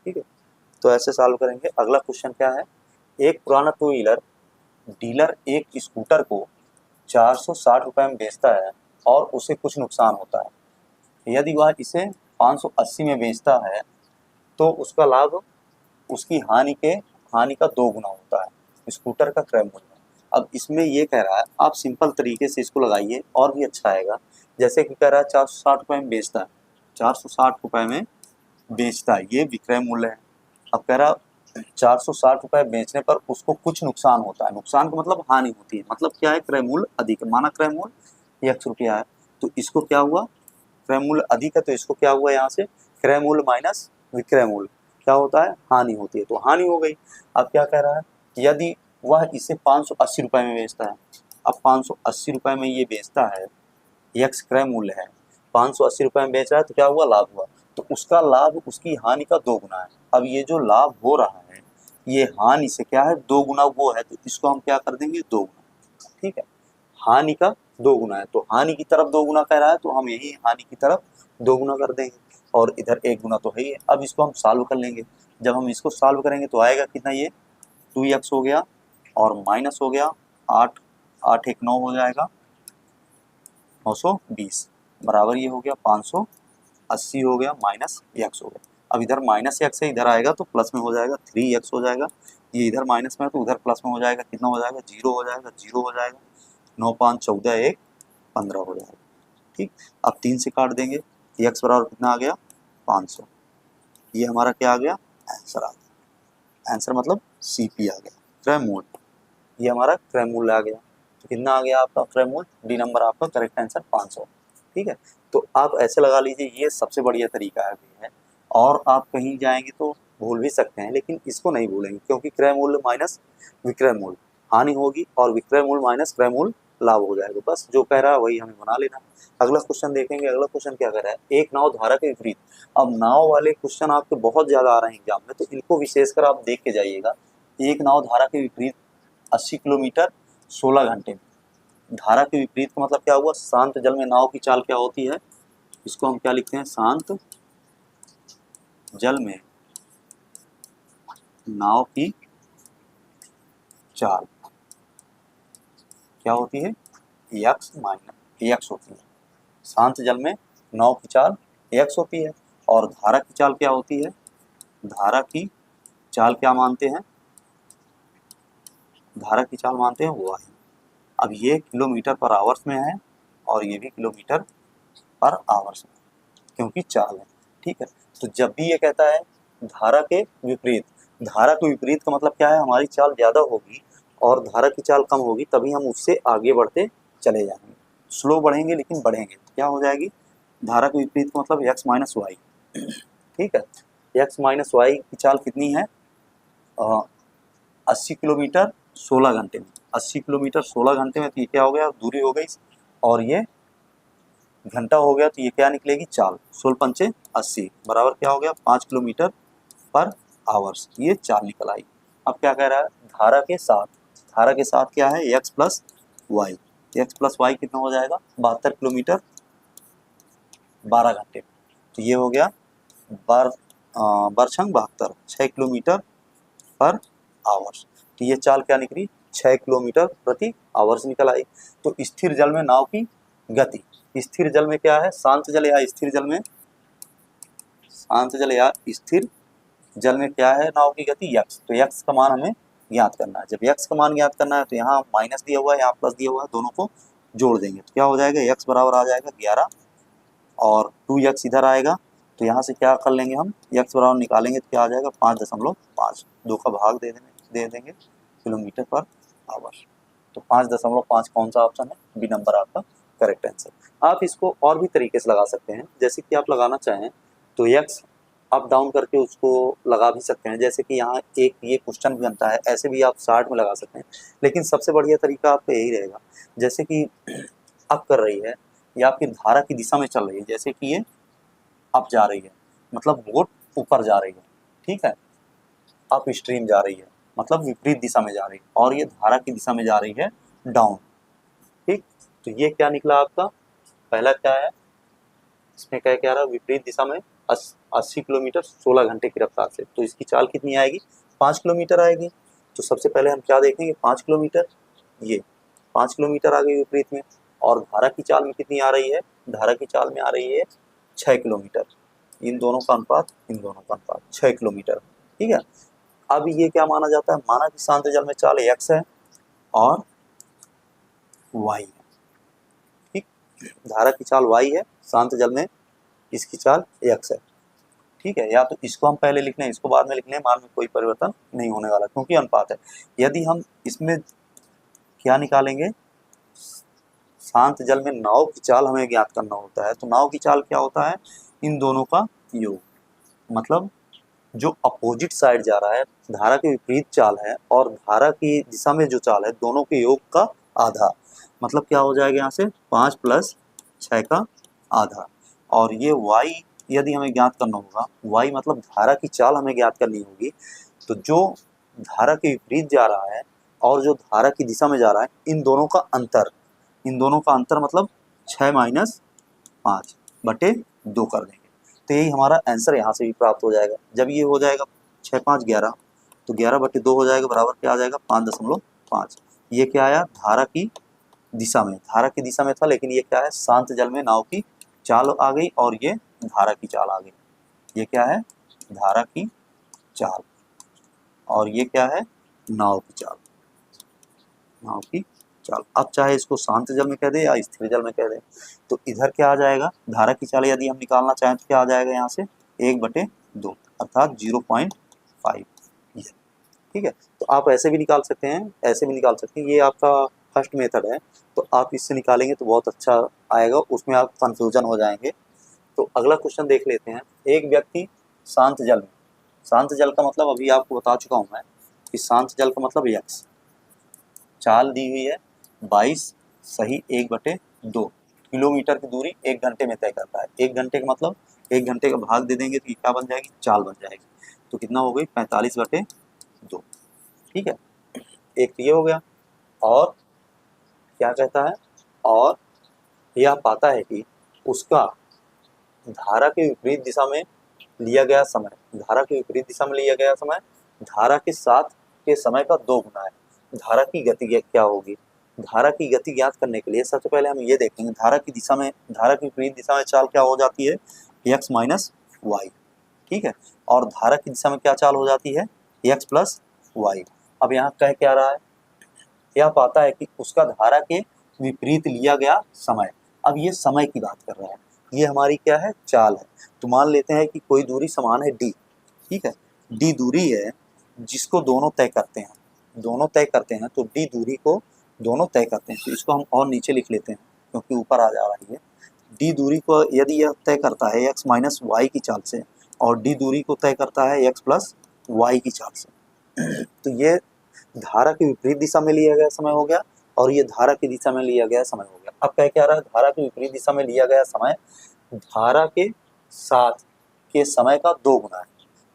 A: ठीक है, तो ऐसे सॉल्व करेंगे। अगला क्वेश्चन क्या है, एक पुराना टू व्हीलर डीलर एक स्कूटर को 460 रुपये में बेचता है और उसे कुछ नुकसान होता है। यदि वह इसे 580 में बेचता है तो उसका लाभ उसकी हानि का 2 गुना होता है, स्कूटर का क्रय मूल्य। अब इसमें ये कह रहा है, आप सिंपल तरीके से इसको लगाइए और भी अच्छा आएगा। जैसे कि कह रहा है 460 रुपये में बेचता है, 460 रुपये में बेचता है, ये विक्रय मूल्य है। अब कह रहा 460 रुपये बेचने पर उसको कुछ नुकसान होता है, नुकसान का मतलब हानि होती है, मतलब क्या है क्रय मूल्य अधिक है, माना क्रय मूल्य 100 रुपया है, तो इसको क्या हुआ क्रय मूल्य अधिक है, तो इसको क्या हुआ यहाँ से क्रय मूल्य माइनस विक्रय मूल्य क्या होता है हानि होती है, तो हानि हो गई। अब क्या कह रहा है, यदि वह इसे 580 रुपये में बेचता है, अब 580 रुपये में ये बेचता है एक्स क्रय मूल्य है, 580 रुपये में बेच रहा है, तो क्या हुआ, लाभ हुआ। तो उसका लाभ उसकी हानि का 2 गुना है। अब ये जो लाभ हो रहा है ये हानि से क्या है, 2 गुना वो है, तो इसको हम क्या कर देंगे, 2 गुना। ठीक है, हानि का 2 गुना है, तो हानि की तरफ 2 गुना कह रहा है, तो हम यही हानि की तरफ 2 गुना कर देंगे, और इधर 1 गुना तो है ही है। अब इसको हम सॉल्व कर लेंगे। जब हम इसको सॉल्व करेंगे तो आएगा कितना, ये 2x हो गया और माइनस हो गया 8, 8 1 9 हो जाएगा 920, बराबर ये हो गया 580 हो गया माइनस x हो गया। अब इधर माइनस x है, इधर आएगा तो प्लस में हो जाएगा 3x हो जाएगा, ये इधर माइनस में है तो उधर प्लस में हो जाएगा, कितना हो जाएगा, 0 हो जाएगा, 0 हो जाएगा, 9 5 14 1 15 हो जाएगा। ठीक, अब 3 से काट देंगे, x बराबर कितना आ गया, 500। ये हमारा क्या आ गया, आंसर आ गया। आंसर मतलब CP आ गया, क्रय मूल्य। ये हमारा क्रय मूल्य आ गया। तो कितना आ गया आपका क्रय मूल्य, डी नंबर आपका करेक्ट आंसर 500। ठीक है, तो आप ऐसे लगा लीजिए, ये सबसे बढ़िया तरीका है। और आप कहीं जाएंगे तो भूल भी सकते हैं, लेकिन इसको नहीं भूलेंगे, क्योंकि क्रय मूल्य माइनस विक्रय मूल्य हानि होगी, और विक्रय मूल्य माइनस क्रय मूल्य लाभ हो जाएगा। बस जो कह रहा है वही हमें बना लेना। अगला क्वेश्चन देखेंगे। अगला क्वेश्चन क्या कह रहा है, एक नाव धारा के विपरीत। अब नाव वाले क्वेश्चन आपके बहुत ज्यादा आ रहे हैं एग्जाम में, तो इनको विशेषकर आप देख के जाइएगा। एक नाव धारा के विपरीत 80 किलोमीटर 16 घंटे में। धारा के विपरीत का मतलब क्या हुआ, शांत जल में नाव की चाल क्या होती है, इसको हम क्या लिखते हैं, शांत जल में नाव की चाल क्या होती है, x माइनस x होती है। शांत जल में नाव की चाल x होती है, और धारा की चाल क्या होती है, धारा की चाल क्या मानते हैं, धारा की चाल मानते हैं y। अब ये किलोमीटर पर आवर्स में है, और ये भी किलोमीटर पर आवर्स में, क्योंकि चाल है। ठीक है, तो जब भी ये कहता है धारा के विपरीत, धारा के विपरीत का मतलब क्या है, हमारी चाल ज़्यादा होगी और धारा की चाल कम होगी, तभी हम उससे आगे बढ़ते चले जाएंगे। स्लो बढ़ेंगे लेकिन बढ़ेंगे, तो क्या हो जाएगी, धारा के विपरीत का मतलब x माइनस वाई। ठीक है, x माइनस वाई की चाल कितनी है, 80 किलोमीटर 16 घंटे में। 80 किलोमीटर 16 घंटे में, तो ये क्या हो गया, दूरी हो गई, और ये घंटा हो गया, तो ये क्या निकलेगी, चाल। 16 पंचे 80 बराबर क्या हो गया, 5 किलोमीटर पर आवर्स, ये चाल निकल आई। अब क्या कह रहा है, धारा के साथ, धारा के साथ क्या है, x plus Y. X plus Y कितना हो जाएगा, 72 किलोमीटर 12 घंटे। तो ये हो गया बरछंग 72, 6 किलोमीटर पर आवर्स। तो ये चाल क्या निकली, 6 किलोमीटर प्रति आवर्स निकल आई। तो स्थिर जल में नाव की गति, स्थिर जल में क्या है, शांत जल या स्थिर जल में, शांत जल या स्थिर जल में क्या है नाव की गति, x। तो x का मान हमें ज्ञात करना है। जब x का मान ज्ञात करना है तो यहाँ माइनस दिया हुआ है, यहाँ प्लस दिया हुआ है, दोनों को जोड़ देंगे तो क्या हो जाएगा, x बराबर आ जाएगा 11, और 2x इधर आएगा, तो यहाँ से क्या कर लेंगे हम, x बराबर निकालेंगे तो क्या आ जाएगा, 5.5, 2 का भाग दे देंगे किलोमीटर पर आवर। तो 5.5 कौन सा ऑप्शन है, बी नंबर आपका करेक्ट आंसर। आप इसको और भी तरीके से लगा सकते हैं, जैसे कि आप लगाना चाहें तो x अप डाउन करके उसको लगा भी सकते हैं, जैसे कि यहाँ एक ये क्वेश्चन भी बनता है, ऐसे भी आप शार्ट में लगा सकते हैं। लेकिन सबसे बढ़िया तरीका आपका यही रहेगा, जैसे कि अप कर रही है या आपकी धारा की दिशा में चल रही है, जैसे कि ये अप जा रही है मतलब बोट ऊपर जा रही है, ठीक है, अप स्ट्रीम जा रही है मतलब विपरीत दिशा में जा रही है, और ये धारा की दिशा में जा रही है डाउन। ठीक, तो ये क्या निकला आपका, पहला क्या है, इसमें क्या रहा, विपरीत दिशा में 80 किलोमीटर 16 घंटे की रफ्तार से, तो इसकी चाल कितनी आएगी, 5 किलोमीटर आएगी। तो सबसे पहले हम क्या देखेंगे, 5 किलोमीटर, ये 5 किलोमीटर आ गई विपरीत में, और धारा की चाल में कितनी आ रही है, धारा की चाल में आ रही है 6 किलोमीटर, इन दोनों का अनुपात 6 किलोमीटर। ठीक है, अब ये क्या माना जाता है, माना कि शांत जल में चाल x है और y है। ठीक, धारा की चाल y है, शांत जल में इसकी चाल x है। ठीक है, या तो इसको हम पहले लिख लें, इसको बाद में लिख लें, मान में कोई परिवर्तन नहीं होने वाला क्योंकि अनुपात है। यदि हम इसमें क्या निकालेंगे, शांत जल में नाव की चाल हमें ज्ञात करना होता है, तो नाव की चाल क्या होता है, इन दोनों का योग, मतलब जो अपोजिट साइड जा रहा है, धारा के विपरीत चाल है और धारा की दिशा में जो चाल है, दोनों के योग का आधा, मतलब क्या हो जाएगा यहाँ से 5 + 6 का आधा। और ये y यदि हमें ज्ञात करना होगा, y मतलब धारा की चाल हमें ज्ञात करनी होगी, तो जो धारा के विपरीत जा रहा है और जो धारा की दिशा में जा रहा है, इन दोनों का अंतर मतलब 6 माइनस 5 बटे 2 कर देंगे। तो यही हमारा आंसर यहाँ से भी प्राप्त हो जाएगा। जब ये हो जाएगा 6 5 11, तो 11 बटे 2 हो जाएगा, बराबर क्या आ जाएगा 5.5। ये क्या आया, धारा की दिशा में था, लेकिन ये क्या है, शांत जल में नाव की चाल आ गई और ये धारा की चाल आ गई। ये क्या है, धारा की चाल, और ये क्या है, नाव की चाल। अब चाहे इसको शांत जल में कह दे या स्थिर जल में कह दे, तो इधर क्या आ जाएगा, धारा की चाल यदि हम निकालना चाहें तो क्या आ जाएगा यहाँ से 1/2 अर्थात 0.5। ठीक है, तो आप ऐसे भी निकाल सकते हैं, ऐसे भी निकाल सकते हैं। ये आपका फर्स्ट मेथड है, तो आप इससे निकालेंगे तो बहुत अच्छा आएगा, उसमें आप कंफ्यूजन हो जाएंगे। तो अगला क्वेश्चन देख लेते हैं। एक व्यक्ति शांत जल में, शांत जल का मतलब अभी आपको बता चुका हूँ मैं कि शांत जल का मतलब x, चाल दी हुई है 22 सही 1/2 किलोमीटर की दूरी 1 घंटे में तय करता है। 1 घंटे का मतलब 1 घंटे का भाग दे देंगे तो क्या बन जाएगी, चाल बन जाएगी। तो कितना हो गई 45/2। ठीक है, एक तो ये हो गया। और क्या कहता है, और यह पाता है कि उसका धारा के विपरीत दिशा में लिया गया समय, धारा के विपरीत दिशा में लिया गया समय धारा के साथ के समय का 2 गुना है। धारा की गति क्या होगी, धारा की गति ज्ञात करने के लिए सबसे पहले हम ये देखेंगे, धारा की विपरीत दिशा में चाल क्या हो जाती है, x माइनस वाई। ठीक है, और धारा की दिशा में क्या चाल हो जाती है, x प्लस वाई। अब यहाँ कह क्या रहा है, यह पाता है कि उसका धारा के विपरीत लिया गया समय। अब ये समय की बात कर रहा है, ये हमारी क्या है, चाल है। तो मान लेते हैं कि कोई दूरी समान है d। ठीक है, d दूरी है जिसको दोनों तय करते हैं, तो d दूरी को दोनों तय करते हैं। तो इसको हम और नीचे लिख लेते हैं क्योंकि ऊपर आ जा रही है। d दूरी को यदि यह तय करता है x माइनस वाई की चाल से, और d दूरी को तय करता है x प्लस वाई की चाल से, तो ये धारा के विपरीत दिशा में लिया गया समय हो गया, और ये धारा की दिशा में लिया गया समय हो गया। अब कह क्या रहा है, धारा के विपरीत दिशा में लिया गया समय धारा के साथ के समय का 2 गुना है।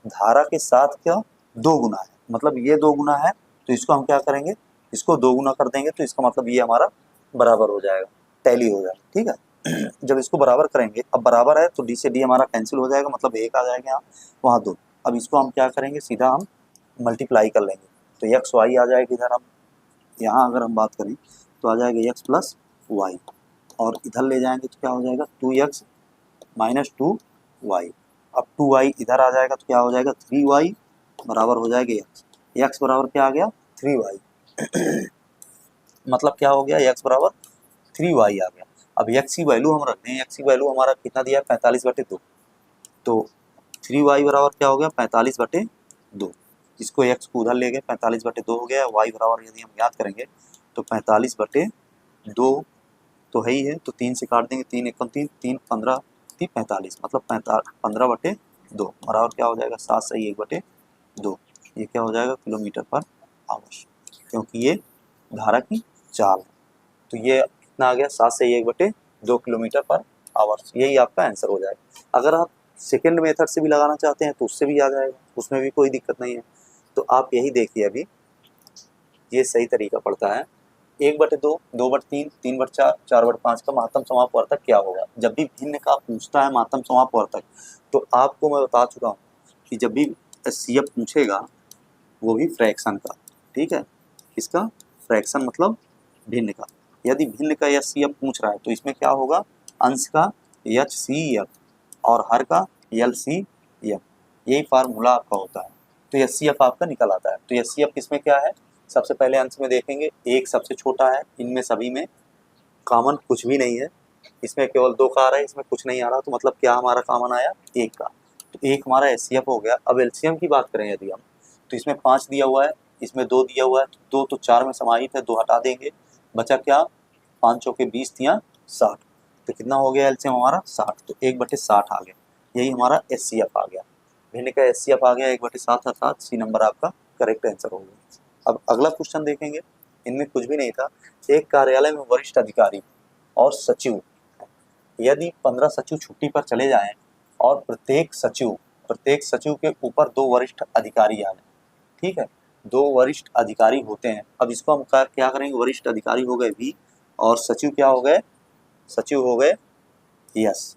A: धारा के साथ का 2 गुना है, मतलब ये 2 गुना है, तो इसको हम क्या करेंगे, इसको 2 गुना कर देंगे, तो इसका मतलब ये हमारा बराबर हो जाएगा, टैली हो जाएगा। ठीक है, जब इसको बराबर करेंगे, अब बराबर है तो डी से डी हमारा कैंसिल हो जाएगा, मतलब 1 आ जाएगा यहाँ, वहाँ 2। अब इसको हम क्या करेंगे, सीधा हम मल्टीप्लाई कर लेंगे, तो एक्स वाई आ जाएगा इधर। हम यहाँ अगर हम बात करें तो आ जाएगा x प्लस वाई, और इधर ले जाएंगे तो क्या हो जाएगा 2x माइनस 2y। अब 2y इधर आ जाएगा तो क्या हो जाएगा 3y बराबर हो जाएगा x बराबर क्या आ गया 3y। मतलब क्या हो गया, x बराबर 3y आ गया। अब x की वैल्यू हम रख दें, x की वैल्यू हमारा कितना दिया है 45/2, तो 3y बराबर क्या हो गया 45/2। इसको x को उधर ले गए, 45/2 हो गया। y बराबर यदि हम याद करेंगे तो 45/2 तो है ही है, तो 3 से काट देंगे, 3 1 3 3 15 3 45, मतलब 15/2 बराबर क्या हो जाएगा 7 सही 1/2। ये क्या हो जाएगा किलोमीटर पर आवर, क्योंकि ये धारा की चाल है। तो ये कितना आ गया 7 से 1/2 किलोमीटर पर आवर। यही आपका आंसर हो जाएगा। अगर आप सेकेंड मेथड से भी लगाना चाहते हैं तो उससे भी आ जाएगा, उसमें भी कोई दिक्कत नहीं है। तो आप यही देखिए, अभी ये सही तरीका पड़ता है। 1/2, 2/3, 3/4, 4/5 का महत्तम समापवर्तक क्या होगा। जब भी भिन्न का पूछता है महत्तम समापवर्तक, तो आपको मैं बता चुका हूँ कि जब भी एचसीएफ पूछेगा वो भी फ्रैक्शन का, ठीक है, इसका फ्रैक्शन मतलब भिन्न का। यदि भिन्न का एचसीएफ पूछ रहा है तो इसमें क्या होगा, अंश का एचसीएफ और हर का एलसीएफ, यही फार्मूला आपका होता है। तो एचसीएफ आपका निकल आता है। तो एचसीएफ किसमें क्या है, सबसे पहले अंश में देखेंगे, एक सबसे छोटा है, इनमें सभी में कॉमन कुछ भी नहीं है, इसमें केवल 2 का आ रहा है, इसमें कुछ नहीं आ रहा, तो मतलब क्या हमारा कॉमन आया 1 का, तो 1 हमारा एचसीएफ हो गया। अब एलसीएम की बात करें यदि हम, तो इसमें 5 दिया हुआ है, इसमें 2 दिया हुआ है, 2 तो 4 में समाहित है, 2 हटा देंगे, बचा क्या 5 चौके 20 या 60, तो कितना हो गया एलसीएम हमारा 60, तो 1/60 आ गया, यही हमारा एचसीएफ आ गया। भिन्न का एचसीएफ आ गया 1/60 अर्थात सी नंबर आपका करेक्ट आंसर हो गया। अब अगला क्वेश्चन देखेंगे, इनमें कुछ भी नहीं था। एक कार्यालय में वरिष्ठ अधिकारी और सचिव, यदि 15 सचिव छुट्टी पर चले जाएं और प्रत्येक सचिव के ऊपर 2 वरिष्ठ अधिकारी आ जाएं, ठीक है, 2 वरिष्ठ अधिकारी होते हैं। अब इसको हम क्या करेंगे, वरिष्ठ अधिकारी हो गए V और सचिव क्या हो गए, सचिव हो गए यस,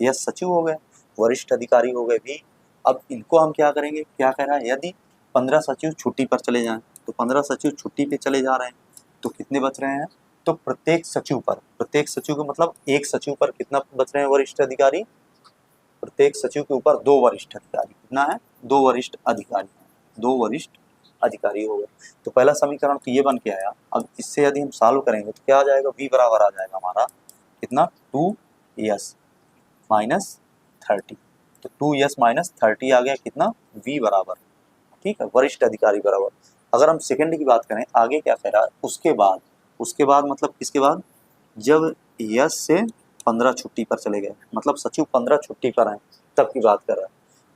A: सचिव हो गए, वरिष्ठ अधिकारी हो गए V। अब इनको हम क्या करेंगे, क्या कह रहा है, यदि 15 सचिव छुट्टी पर चले जाएं, तो 15 सचिव छुट्टी पे चले जा रहे हैं, तो कितने बच रहे हैं, तो प्रत्येक सचिव का मतलब एक सचिव पर कितना बच रहे हैं वरिष्ठ अधिकारी, प्रत्येक सचिव के ऊपर 2 वरिष्ठ अधिकारी, कितना है, 2 वरिष्ठ अधिकारी, 2 वरिष्ठ अधिकारी हो गए। तो पहला समीकरण तो ये बन के आया। अब इससे यदि हम सॉल्व करेंगे तो क्या आ जाएगा, V बराबर आ जाएगा हमारा कितना, 2s माइनस 30, तो 2s माइनस 30 आ गया कितना, V बराबर, ठीक है, वरिष्ठ अधिकारी बराबर। अगर हम सेकंड की बात करें, आगे क्या कह रहा है, उसके बाद मतलब किसके बाद, जब यस से 15 छुट्टी पर चले गए, मतलब सचिव 15 छुट्टी पर आए तब की बात कर रहा है।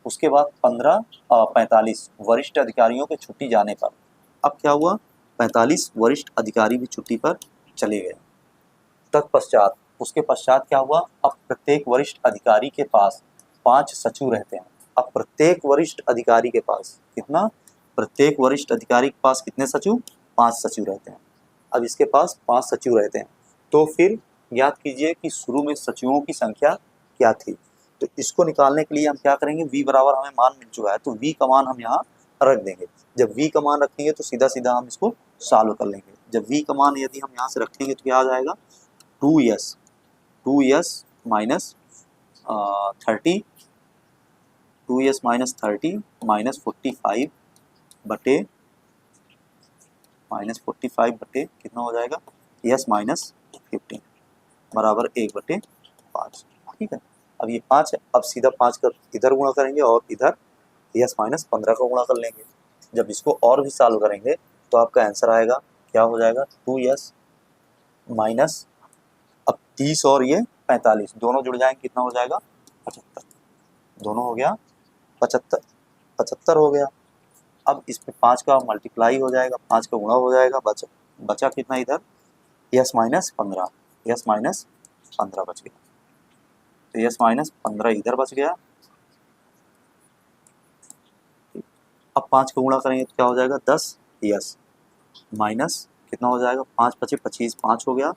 A: उसके बाद 45 वरिष्ठ अधिकारियों के छुट्टी जाने पर, अब क्या हुआ, 45 वरिष्ठ अधिकारी भी छुट्टी पर चले गए। तत्पश्चात, उसके पश्चात क्या हुआ, अब प्रत्येक वरिष्ठ अधिकारी के पास 5 सचिव रहते हैं। अब प्रत्येक वरिष्ठ अधिकारी के पास कितना, प्रत्येक वरिष्ठ अधिकारी के पास कितने सचिव, 5 सचिव रहते हैं। अब इसके पास 5 सचिव रहते हैं, तो फिर याद कीजिए कि शुरू में सचिवों की संख्या क्या थी, तो इसको निकालने के लिए हम क्या करेंगे, V बराबर हमें मान मिल चुका है, तो V का मान हम यहाँ रख देंगे। जब V का मान रखेंगे तो सीधा सीधा हम इसको सॉल्व कर लेंगे। जब V का मान यदि हम यहाँ से रखेंगे तो क्या आ जाएगा, 2s minus 30, 2s minus 30 minus 45 बटे कितना हो जाएगा, s माइनस 15 बराबर 1/5, ठीक है। अब ये 5 है, अब सीधा 5 का इधर गुणा करेंगे और इधर s माइनस 15 का गुणा कर लेंगे। जब इसको और भी सॉल्व करेंगे तो आपका आंसर आएगा, क्या हो जाएगा, 2s माइनस, अब 30 और ये 45 दोनों जुड़ जाएंगे, कितना हो जाएगा, 75, दोनों हो गया 75 हो गया। अब इसमें 5 का मल्टीप्लाई हो जाएगा, 5 का गुणा हो जाएगा, बचा कितना इधर, s माइनस 15 बच गया, तो s माइनस 15 इधर बच गया। अब 5 का गुणा करेंगे तो क्या हो जाएगा, 10 s माइनस कितना हो जाएगा, 5 पचे 25, 5 हो गया,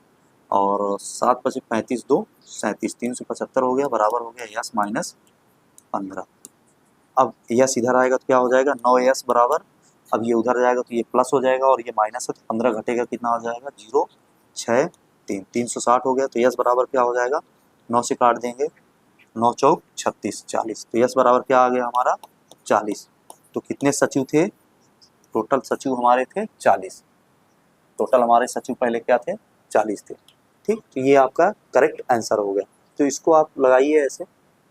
A: और 7 पचे 35, 2 37, 375 हो गया, बराबर हो गया s माइनस 15। अब s इधर आएगा तो क्या हो जाएगा, 9s बराबर, अब ये उधर जाएगा तो ये प्लस हो जाएगा और ये माइनस है, तो 15 घटेगा, कितना हो जाएगा, 0 6 3 360 हो गया। तो s बराबर क्या हो जाएगा, 9 से काट देंगे, 9 चौक 36 40, तो s बराबर क्या आ गया हमारा, 40। तो कितने सचिव थे, टोटल सचिव हमारे थे 40, टोटल हमारे सचिव पहले क्या थे, 40 थे, ठीक। तो ये आपका करेक्ट आंसर हो गया। तो इसको आप लगाइए ऐसे,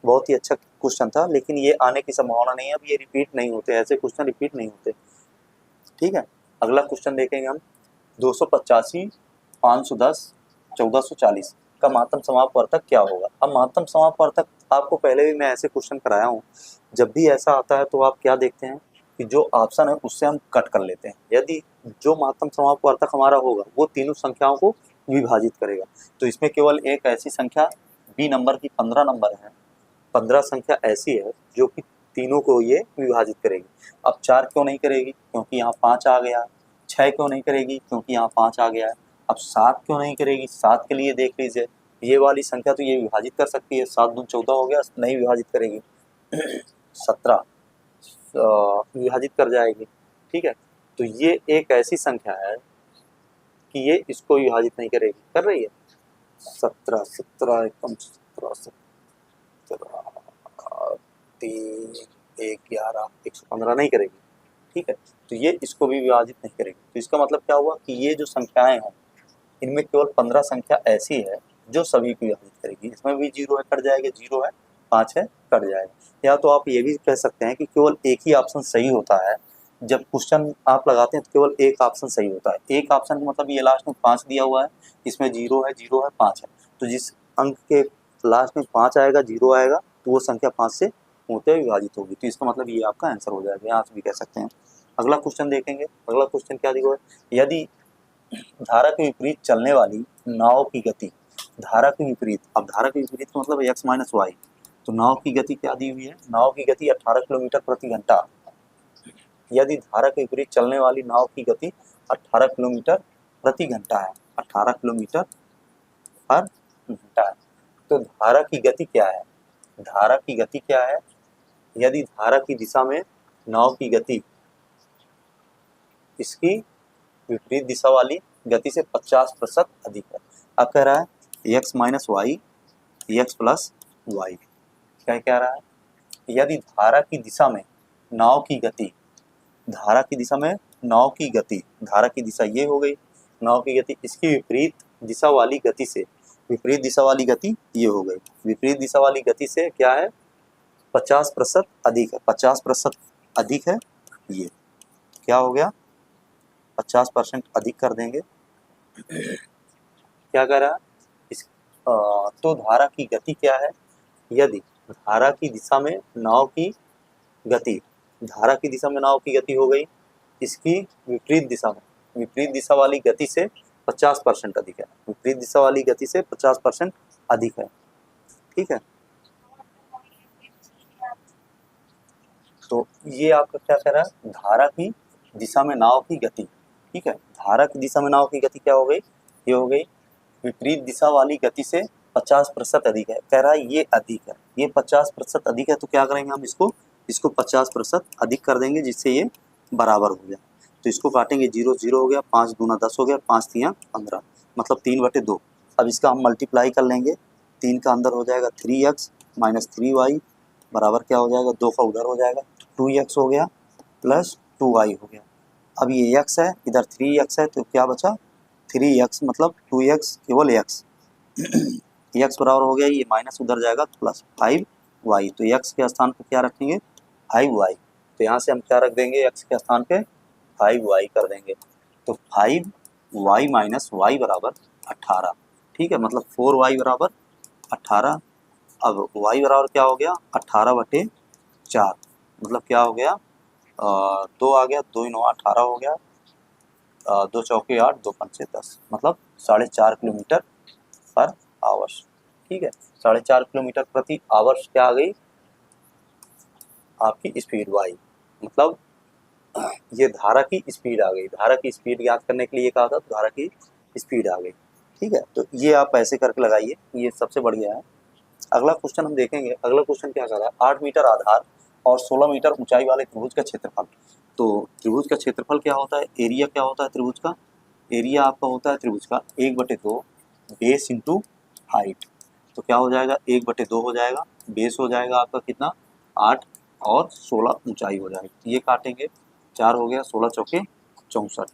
A: बहुत ही अच्छा क्वेश्चन था, लेकिन ये आने की संभावना नहीं है, अब ये रिपीट नहीं होते, ऐसे क्वेश्चन रिपीट नहीं होते, ठीक है। अगला क्वेश्चन देखेंगे हम, 285 510 1440 का महत्तम समापवर्तक क्या होगा। अब महत्तम समापवर्तक आपको पहले भी मैं ऐसे क्वेश्चन कराया हूँ, जब भी ऐसा आता है तो आप क्या देखते हैं कि जो ऑप्शन है उससे हम कट कर लेते हैं। यदि जो महत्तम समापवर्तक हमारा होगा वो तीनों संख्याओं को विभाजित करेगा, तो इसमें केवल एक ऐसी संख्या B नंबर की 15 नंबर है, 15 संख्या ऐसी है जो कि तीनों को ये विभाजित करेगी। अब 4 क्यों नहीं करेगी, क्योंकि यहाँ 5 आ गया। 6 क्यों नहीं करेगी, क्योंकि यहाँ 5 आ गया है। अब 7 क्यों नहीं करेगी, 7 के लिए देख लीजिए, ये वाली संख्या तो ये विभाजित कर सकती है, 7 दूनी 14 हो गया, नहीं विभाजित करेगी। 17 विभाजित कर जाएगी, ठीक है। तो ये एक ऐसी संख्या है कि ये इसको विभाजित नहीं करेगी, कर रही है। 17 17 एकम 17 17 3 1 11 115 नहीं करेगी, ठीक है। तो ये इसको भी विभाजित नहीं करेगी। तो इसका मतलब क्या हुआ कि ये जो संख्याएं हैं इनमें केवल 15 संख्या ऐसी है जो सभी को विभाजित करेगी। इसमें भी 0 है, कट जाएगा, 0 है, 5 है, कट जाएगा। या तो आप ये भी कह सकते हैं कि केवल एक ही ऑप्शन सही होता है, जब क्वेश्चन आप लगाते हैं तो केवल एक ऑप्शन सही होता है। एक ऑप्शन का मतलब ये लास्ट में 5 दिया हुआ है, इसमें 0 है, 0 है, 5 है, तो जिस अंक के लास्ट में 5 आएगा, 0 आएगा, तो वो संख्या 5 से होते हुए विभाजित होगी। तो इसका मतलब ये आपका आंसर हो जाएगा, यहाँ से भी कह सकते हैं। अगला क्वेश्चन देखेंगे। अगला क्वेश्चन क्या दिया है, यदि धारा के विपरीत चलने वाली नाव की गति धारा के विपरीत, अब धारा के विपरीत का मतलब x माइनस वाई। तो नाव की गति क्या दी हुई है, नाव की गति 18 किलोमीटर प्रति घंटा। यदि धारा के विपरीत चलने वाली नाव की गति 18 किलोमीटर प्रति घंटा है, 18 किलोमीटर हर घंटा है, तो धारा की गति क्या है, धारा की गति क्या है, यदि धारा की दिशा में नाव की गति इसकी विपरीत दिशा वाली गति से 50% अधिक है। अब कह रहा है x minus Y X plus Y, क्या कह रहा है, यदि धारा की दिशा में नाव की गति, धारा की दिशा में नाव की गति, धारा की दिशा ये हो गई, नाव की गति इसकी विपरीत दिशा वाली गति से, विपरीत दिशा वाली गति ये हो गई, विपरीत दिशा वाली गति से क्या है 50% अधिक है, 50% अधिक है, ये क्या हो गया 50% अधिक कर देंगे। क्या कर रहा है तो धारा की गति क्या है, यदि धारा की दिशा में नाव की गति, धारा की दिशा में नाव की गति हो गई इसकी विपरीत दिशा में, विपरीत दिशा वाली गति से 50% अधिक है, विपरीत दिशा वाली गति से 50% अधिक है, ठीक है। तो ये आपका क्या कह रहा है, धारा की दिशा में नाव की गति, ठीक है, धारा की दिशा में नाव की गति क्या हो गई, ये हो गई विपरीत दिशा वाली गति से 50% अधिक है, कह रहा है ये अधिक है, ये 50% अधिक है, तो क्या करेंगे हम इसको 50% अधिक कर देंगे जिससे ये बराबर हो गया। तो इसको काटेंगे, 0 0 हो गया, 5 दूना 10 हो गया, 5 3 15, मतलब 3/2। अब इसका हम मल्टीप्लाई कर लेंगे, 3 का अंदर हो जाएगा 3x माइनस 3y बराबर क्या हो जाएगा, 2 का उधर हो जाएगा 2x हो गया प्लस 2y हो गया। अब ये x है, इधर 3x है, तो क्या बचा 3x, मतलब 2x केवल x x बराबर हो गया, ये माइनस उधर जाएगा प्लस 5y, तो x के स्थान पर क्या रखेंगे 5y, तो यहाँ से हम क्या रख देंगे x के स्थान पे 5y कर देंगे, तो 5y माइनस y बराबर 18, ठीक है, मतलब 4y बराबर 18। अब y बराबर क्या हो गया 18/4, मतलब क्या हो गया 2 आ गया, 2 9 18 हो गया, 2 चौके 8, 2 पंचे 10, मतलब 4.5 किलोमीटर पर आवर्स, ठीक है, 4.5 किलोमीटर प्रति आवर्स क्या आ गई आपकी स्पीड y, मतलब ये धारा की स्पीड आ गई, धारा की स्पीड याद करने के लिए कहा था, तो धारा की स्पीड आ गई, ठीक है। तो ये आप ऐसे करके लगाइए, ये सबसे बढ़िया है। अगला क्वेश्चन हम देखेंगे, अगला क्वेश्चन क्या कर रहा है, 8 मीटर आधार और 16 मीटर ऊंचाई वाले त्रिभुज का क्षेत्रफल। तो त्रिभुज का क्षेत्रफल क्या होता है, एरिया क्या होता है त्रिभुज का, एरिया आपका होता है त्रिभुज का 1/2 बेस इंटू हाइट, तो क्या हो जाएगा 1/2 हो जाएगा, बेस हो जाएगा आपका कितना 8 और 16 ऊंचाई हो जाएगी, ये काटेंगे 4 हो गया, 16 चौके 64,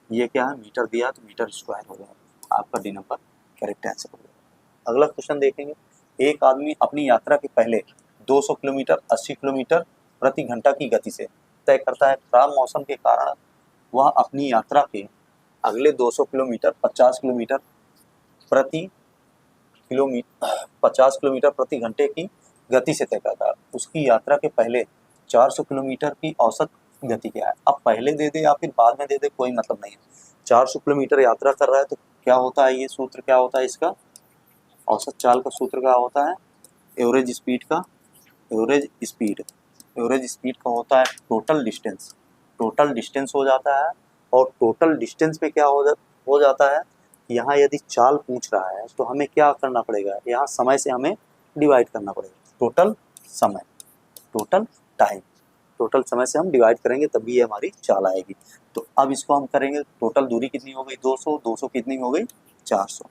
A: ये क्या है मीटर दिया तो मीटर स्क्वायर हो जाएगा, आपका डी नंबर करेक्ट आंसर हो जाएगा। अगला क्वेश्चन देखेंगे, एक आदमी अपनी यात्रा के पहले 200 किलोमीटर 80 किलोमीटर प्रति घंटा की गति से तय करता है, खराब मौसम के कारण वह अपनी यात्रा के अगले 200 किलोमीटर 50 किलोमीटर प्रति 50 किलोमीटर प्रति घंटे की गति से तय करता है, उसकी यात्रा के पहले 400 किलोमीटर की औसत गति क्या है। अब पहले दे दे या फिर बाद में दे दे कोई मतलब नहीं है, 400 किलोमीटर यात्रा कर रहा है तो क्या होता है, ये सूत्र क्या होता है इसका, औसत चाल का सूत्र क्या होता है, एवरेज स्पीड का, एवरेज स्पीड का होता है टोटल डिस्टेंस, टोटल डिस्टेंस हो जाता है, और टोटल डिस्टेंस पे क्या हो जाता है, यहाँ यदि चाल पूछ रहा है तो हमें क्या करना पड़ेगा, यहाँ समय से हमें डिवाइड करना पड़ेगा, टोटल समय, टोटल टाइम, टोटल समय से हम डिवाइड करेंगे तभी ये हमारी चाल आएगी। तो अब इसको हम करेंगे, टोटल दूरी कितनी हो गई 200, 200 कितनी हो गई 400,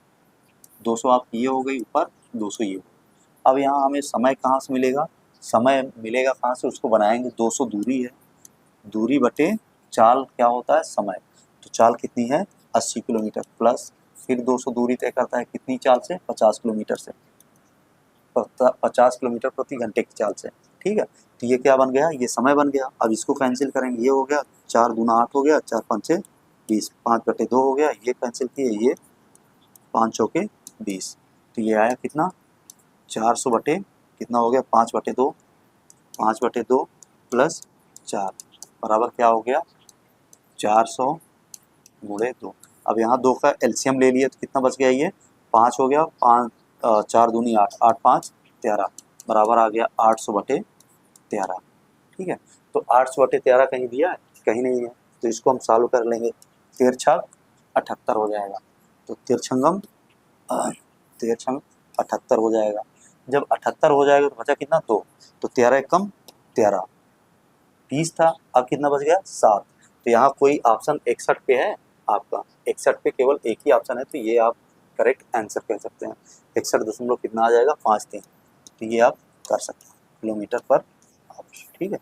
A: 200 आप ये हो गई ऊपर, 200 ये हो गई। अब यहाँ हमें समय कहाँ से मिलेगा, समय मिलेगा कहाँ से, उसको बनाएंगे 200 दूरी है, दूरी बटे चाल क्या होता है समय, तो चाल कितनी है 80 किलोमीटर प्लस फिर 200 दूरी तय करता है कितनी चाल से 50 किलोमीटर से, 50 किलोमीटर प्रति घंटे की चाल से, ठीक है। तो ये क्या बन गया, ये समय बन गया। अब इसको कैंसिल करेंगे, ये हो गया 4 दूना 8 हो गया, 4 पंचे 20, 5/2 हो गया, ये कैंसिल किए, ये 5 चौके 20, तो ये आया कितना 400 बटे कितना हो गया 5/2, 5/2 प्लस 4 बराबर क्या हो गया 400 गुणे 2। अब यहाँ 2 का एलसीएम ले लिया तो कितना बच गया, ये 5 हो गया, 5 4 दूनी 8, 8 5 13 बराबर आ गया 800/13। ठीक है, तो 800/13 कहीं दिया है? कहीं नहीं है, तो इसको हम सॉल्व कर लेंगे। 13 छक 78 हो जाएगा, तो तिरछंगम 78 हो जाएगा। जब 78 हो जाएगा तो बचा कितना? 2, तो 13 कम 13, 30 था, अब कितना बच गया? 7। तो यहाँ कोई ऑप्शन 61 पे है आपका, 61 पे केवल एक ही ऑप्शन है, तो ये आप करेक्ट आंसर कह सकते हैं। 61 दशमलव कितना आ जाएगा? 53। तो ये आप कर सकते हैं किलोमीटर पर आवर। ठीक है,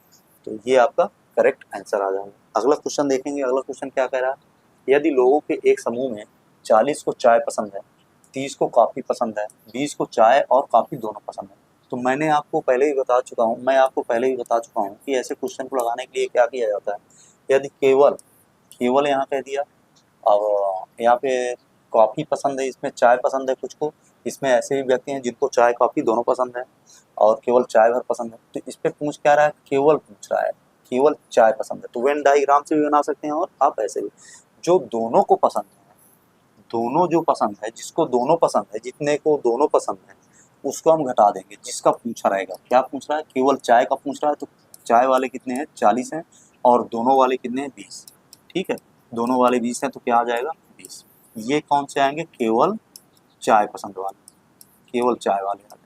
A: तो ये आपका करेक्ट आंसर आ जाएगा। अगला क्वेश्चन देखेंगे। अगला क्वेश्चन क्या कह रहा है? यदि लोगों के एक समूह में 40 को चाय पसंद है, 30 को कॉफ़ी पसंद है, 20 को चाय और कॉफ़ी दोनों पसंद है, तो मैं आपको पहले ही बता चुका हूँ कि ऐसे क्वेश्चन को लगाने के लिए क्या किया जाता है। यदि केवल यहाँ कह दिया, अब यहाँ पे कॉफ़ी पसंद है, इसमें चाय पसंद है कुछ को, इसमें ऐसे भी व्यक्ति हैं जिनको चाय कॉफ़ी दोनों पसंद है और केवल चाय भर पसंद है, तो इस पर पूछ क्या रहा है? केवल पूछ रहा है, केवल चाय पसंद है। तो वेन डायग्राम से भी बना सकते हैं और आप ऐसे भी। जो दोनों को पसंद है, दोनों जो पसंद है, जिसको दोनों पसंद है, जितने को दोनों पसंद है, उसको हम घटा देंगे। जिसका पूछा रहेगा, क्या पूछ रहा है? केवल चाय का पूछ रहा है, तो चाय वाले कितने हैं? 40 हैं, और दोनों वाले कितने हैं? 20। ठीक है, दोनों वाले 20 हैं, तो क्या आ जाएगा? 20। ये कौन से आएंगे? केवल चाय पसंद वाले, केवल चाय वाले आ जाएंगे।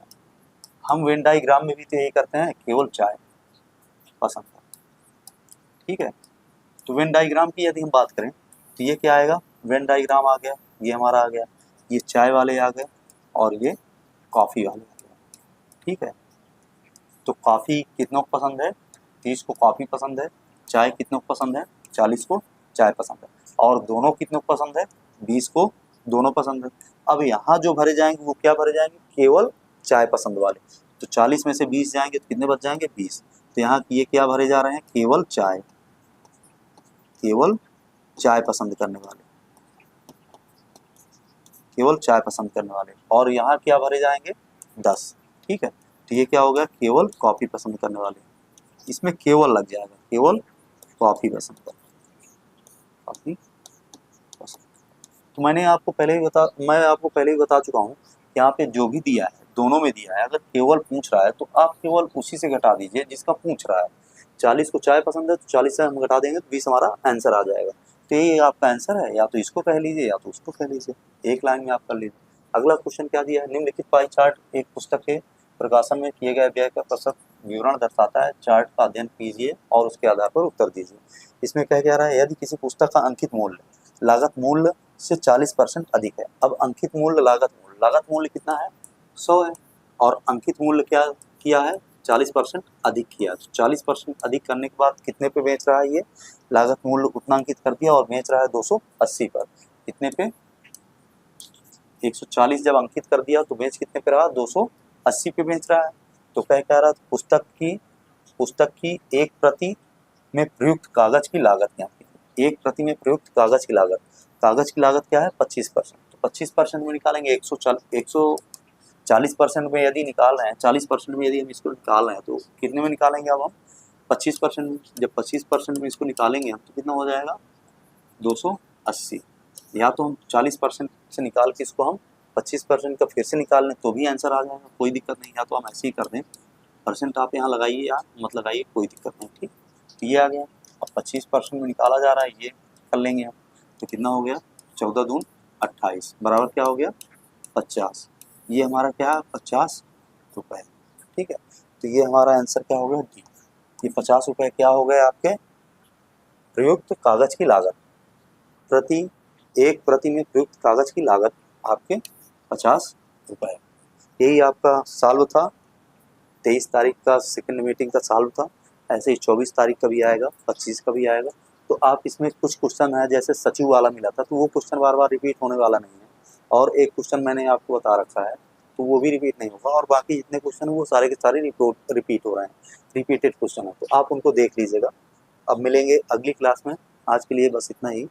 A: हम वेन डायग्राम में भी तो यही करते हैं, केवल चाय पसंद है। ठीक है, तो वेन डायग्राम की यदि हम बात करें तो ये क्या आएगा? वेन डायग्राम आ गया, ये हमारा आ गया, ये चाय वाले आ गए और ये कॉफ़ी वाले आ गए। ठीक है, तो कॉफ़ी कितनों को पसंद है? 30 को कॉफ़ी पसंद है। चाय कितनों को पसंद है? 40 को चाय पसंद है। और दोनों कितनों को पसंद है? 20 को दोनों पसंद है। अब यहाँ जो भरे जाएंगे वो क्या भरे जाएंगे? केवल चाय पसंद वाले। तो 40 में से 20 जाएंगे तो कितने बच जाएंगे? 20। तो यहाँ ये क्या भरे जा रहे हैं? केवल चाय, केवल चाय पसंद करने वाले, केवल चाय पसंद करने वाले। और यहाँ क्या भरे जाएंगे? 10। ठीक है, तो ये क्या हो गया? केवल कॉफ़ी पसंद करने वाले। इसमें केवल लग जाएगा, केवल कॉफ़ी पसंद कर, कॉफ़ी पसंद। तो मैं आपको पहले ही बता चुका हूँ, यहाँ पे जो भी दिया है दोनों में दिया है। अगर केवल पूछ रहा है तो आप केवल उसी से घटा दीजिए जिसका पूछ रहा है। 40 को चाय पसंद है तो 40 से हम घटा देंगे तो 20 हमारा आंसर आ जाएगा। तो ये आपका आंसर है, या तो इसको कह लीजिए या तो उसको कह लीजिए, एक लाइन में आप कर लीजिए। अगला क्वेश्चन क्या दिया है? निम्नलिखित पाई चार्ट एक पुस्तक के प्रकाशन में किए गए व्यय का प्रतिशत विवरण दर्शाता है। चार्ट का अध्ययन कीजिए और उसके आधार पर उत्तर दीजिए। इसमें क्या रहा है? यदि किसी पुस्तक का अंकित मूल्य लागत मूल्य से 40% अधिक है। अब अंकित मूल्य लागत मूल्य कितना है? 100 है, और अंकित मूल्य क्या किया है? 40% अधिक किया। तो 40% अधिक करने के बाद कितने पे बेच रहा है? ये लागत मूल्य उतना अंकित कर दिया और बेच रहा है 280 पर। कितने पे? 140 जब अंकित कर दिया तो बेच कितने पे रहा? 280 पे बेच रहा है। तो कह रहा पुस्तक की एक प्रति में प्रयुक्त कागज की लागत क्या है? एक प्रति में प्रयुक्त कागज की लागत क्या है? 25%। तो 25% में निकालेंगे 140% में यदि निकाल रहे हैं, 40% में यदि हम इसको निकाल रहे हैं तो कितने में निकालेंगे? अब हम 25% में, जब 25% में इसको निकालेंगे हम तो कितना हो जाएगा? 280। या तो हम 40% से निकाल के इसको हम 25% का फिर से निकाल लें तो भी आंसर आ जाएगा, कोई दिक्कत नहीं। या तो हम ऐसे ही कर दें, परसेंट आप यहाँ लगाइए या मत लगाइए, कोई दिक्कत नहीं। ठीक, तो ये आ गया। अब 25% में निकाला जा रहा है, ये कर लेंगे हम, तो कितना हो गया? 14 दून 28 बराबर क्या हो गया? 50। ये हमारा क्या है? 50 रुपये। ठीक है, तो ये हमारा आंसर क्या हो गया? डी। ये 50 रुपये क्या हो गए आपके? प्रयुक्त कागज की लागत, एक प्रति में प्रयुक्त कागज की लागत आपके 50 रुपये। यही आपका सॉल्व था। 23 तारीख का सेकंड मीटिंग का सॉल्व था। ऐसे ही 24 तारीख का भी आएगा, 25 का भी आएगा। तो आप इसमें कुछ क्वेश्चन है, जैसे सचिव वाला मिला था तो वो क्वेश्चन बार बार रिपीट होने वाला नहीं है, और एक क्वेश्चन मैंने आपको बता रखा है तो वो भी रिपीट नहीं होगा, और बाकी जितने क्वेश्चन वो सारे के सारे रिपीट हो रहे हैं, रिपीटेड क्वेश्चन है, तो आप उनको देख लीजिएगा। अब मिलेंगे अगली क्लास में। आज के लिए बस इतना ही।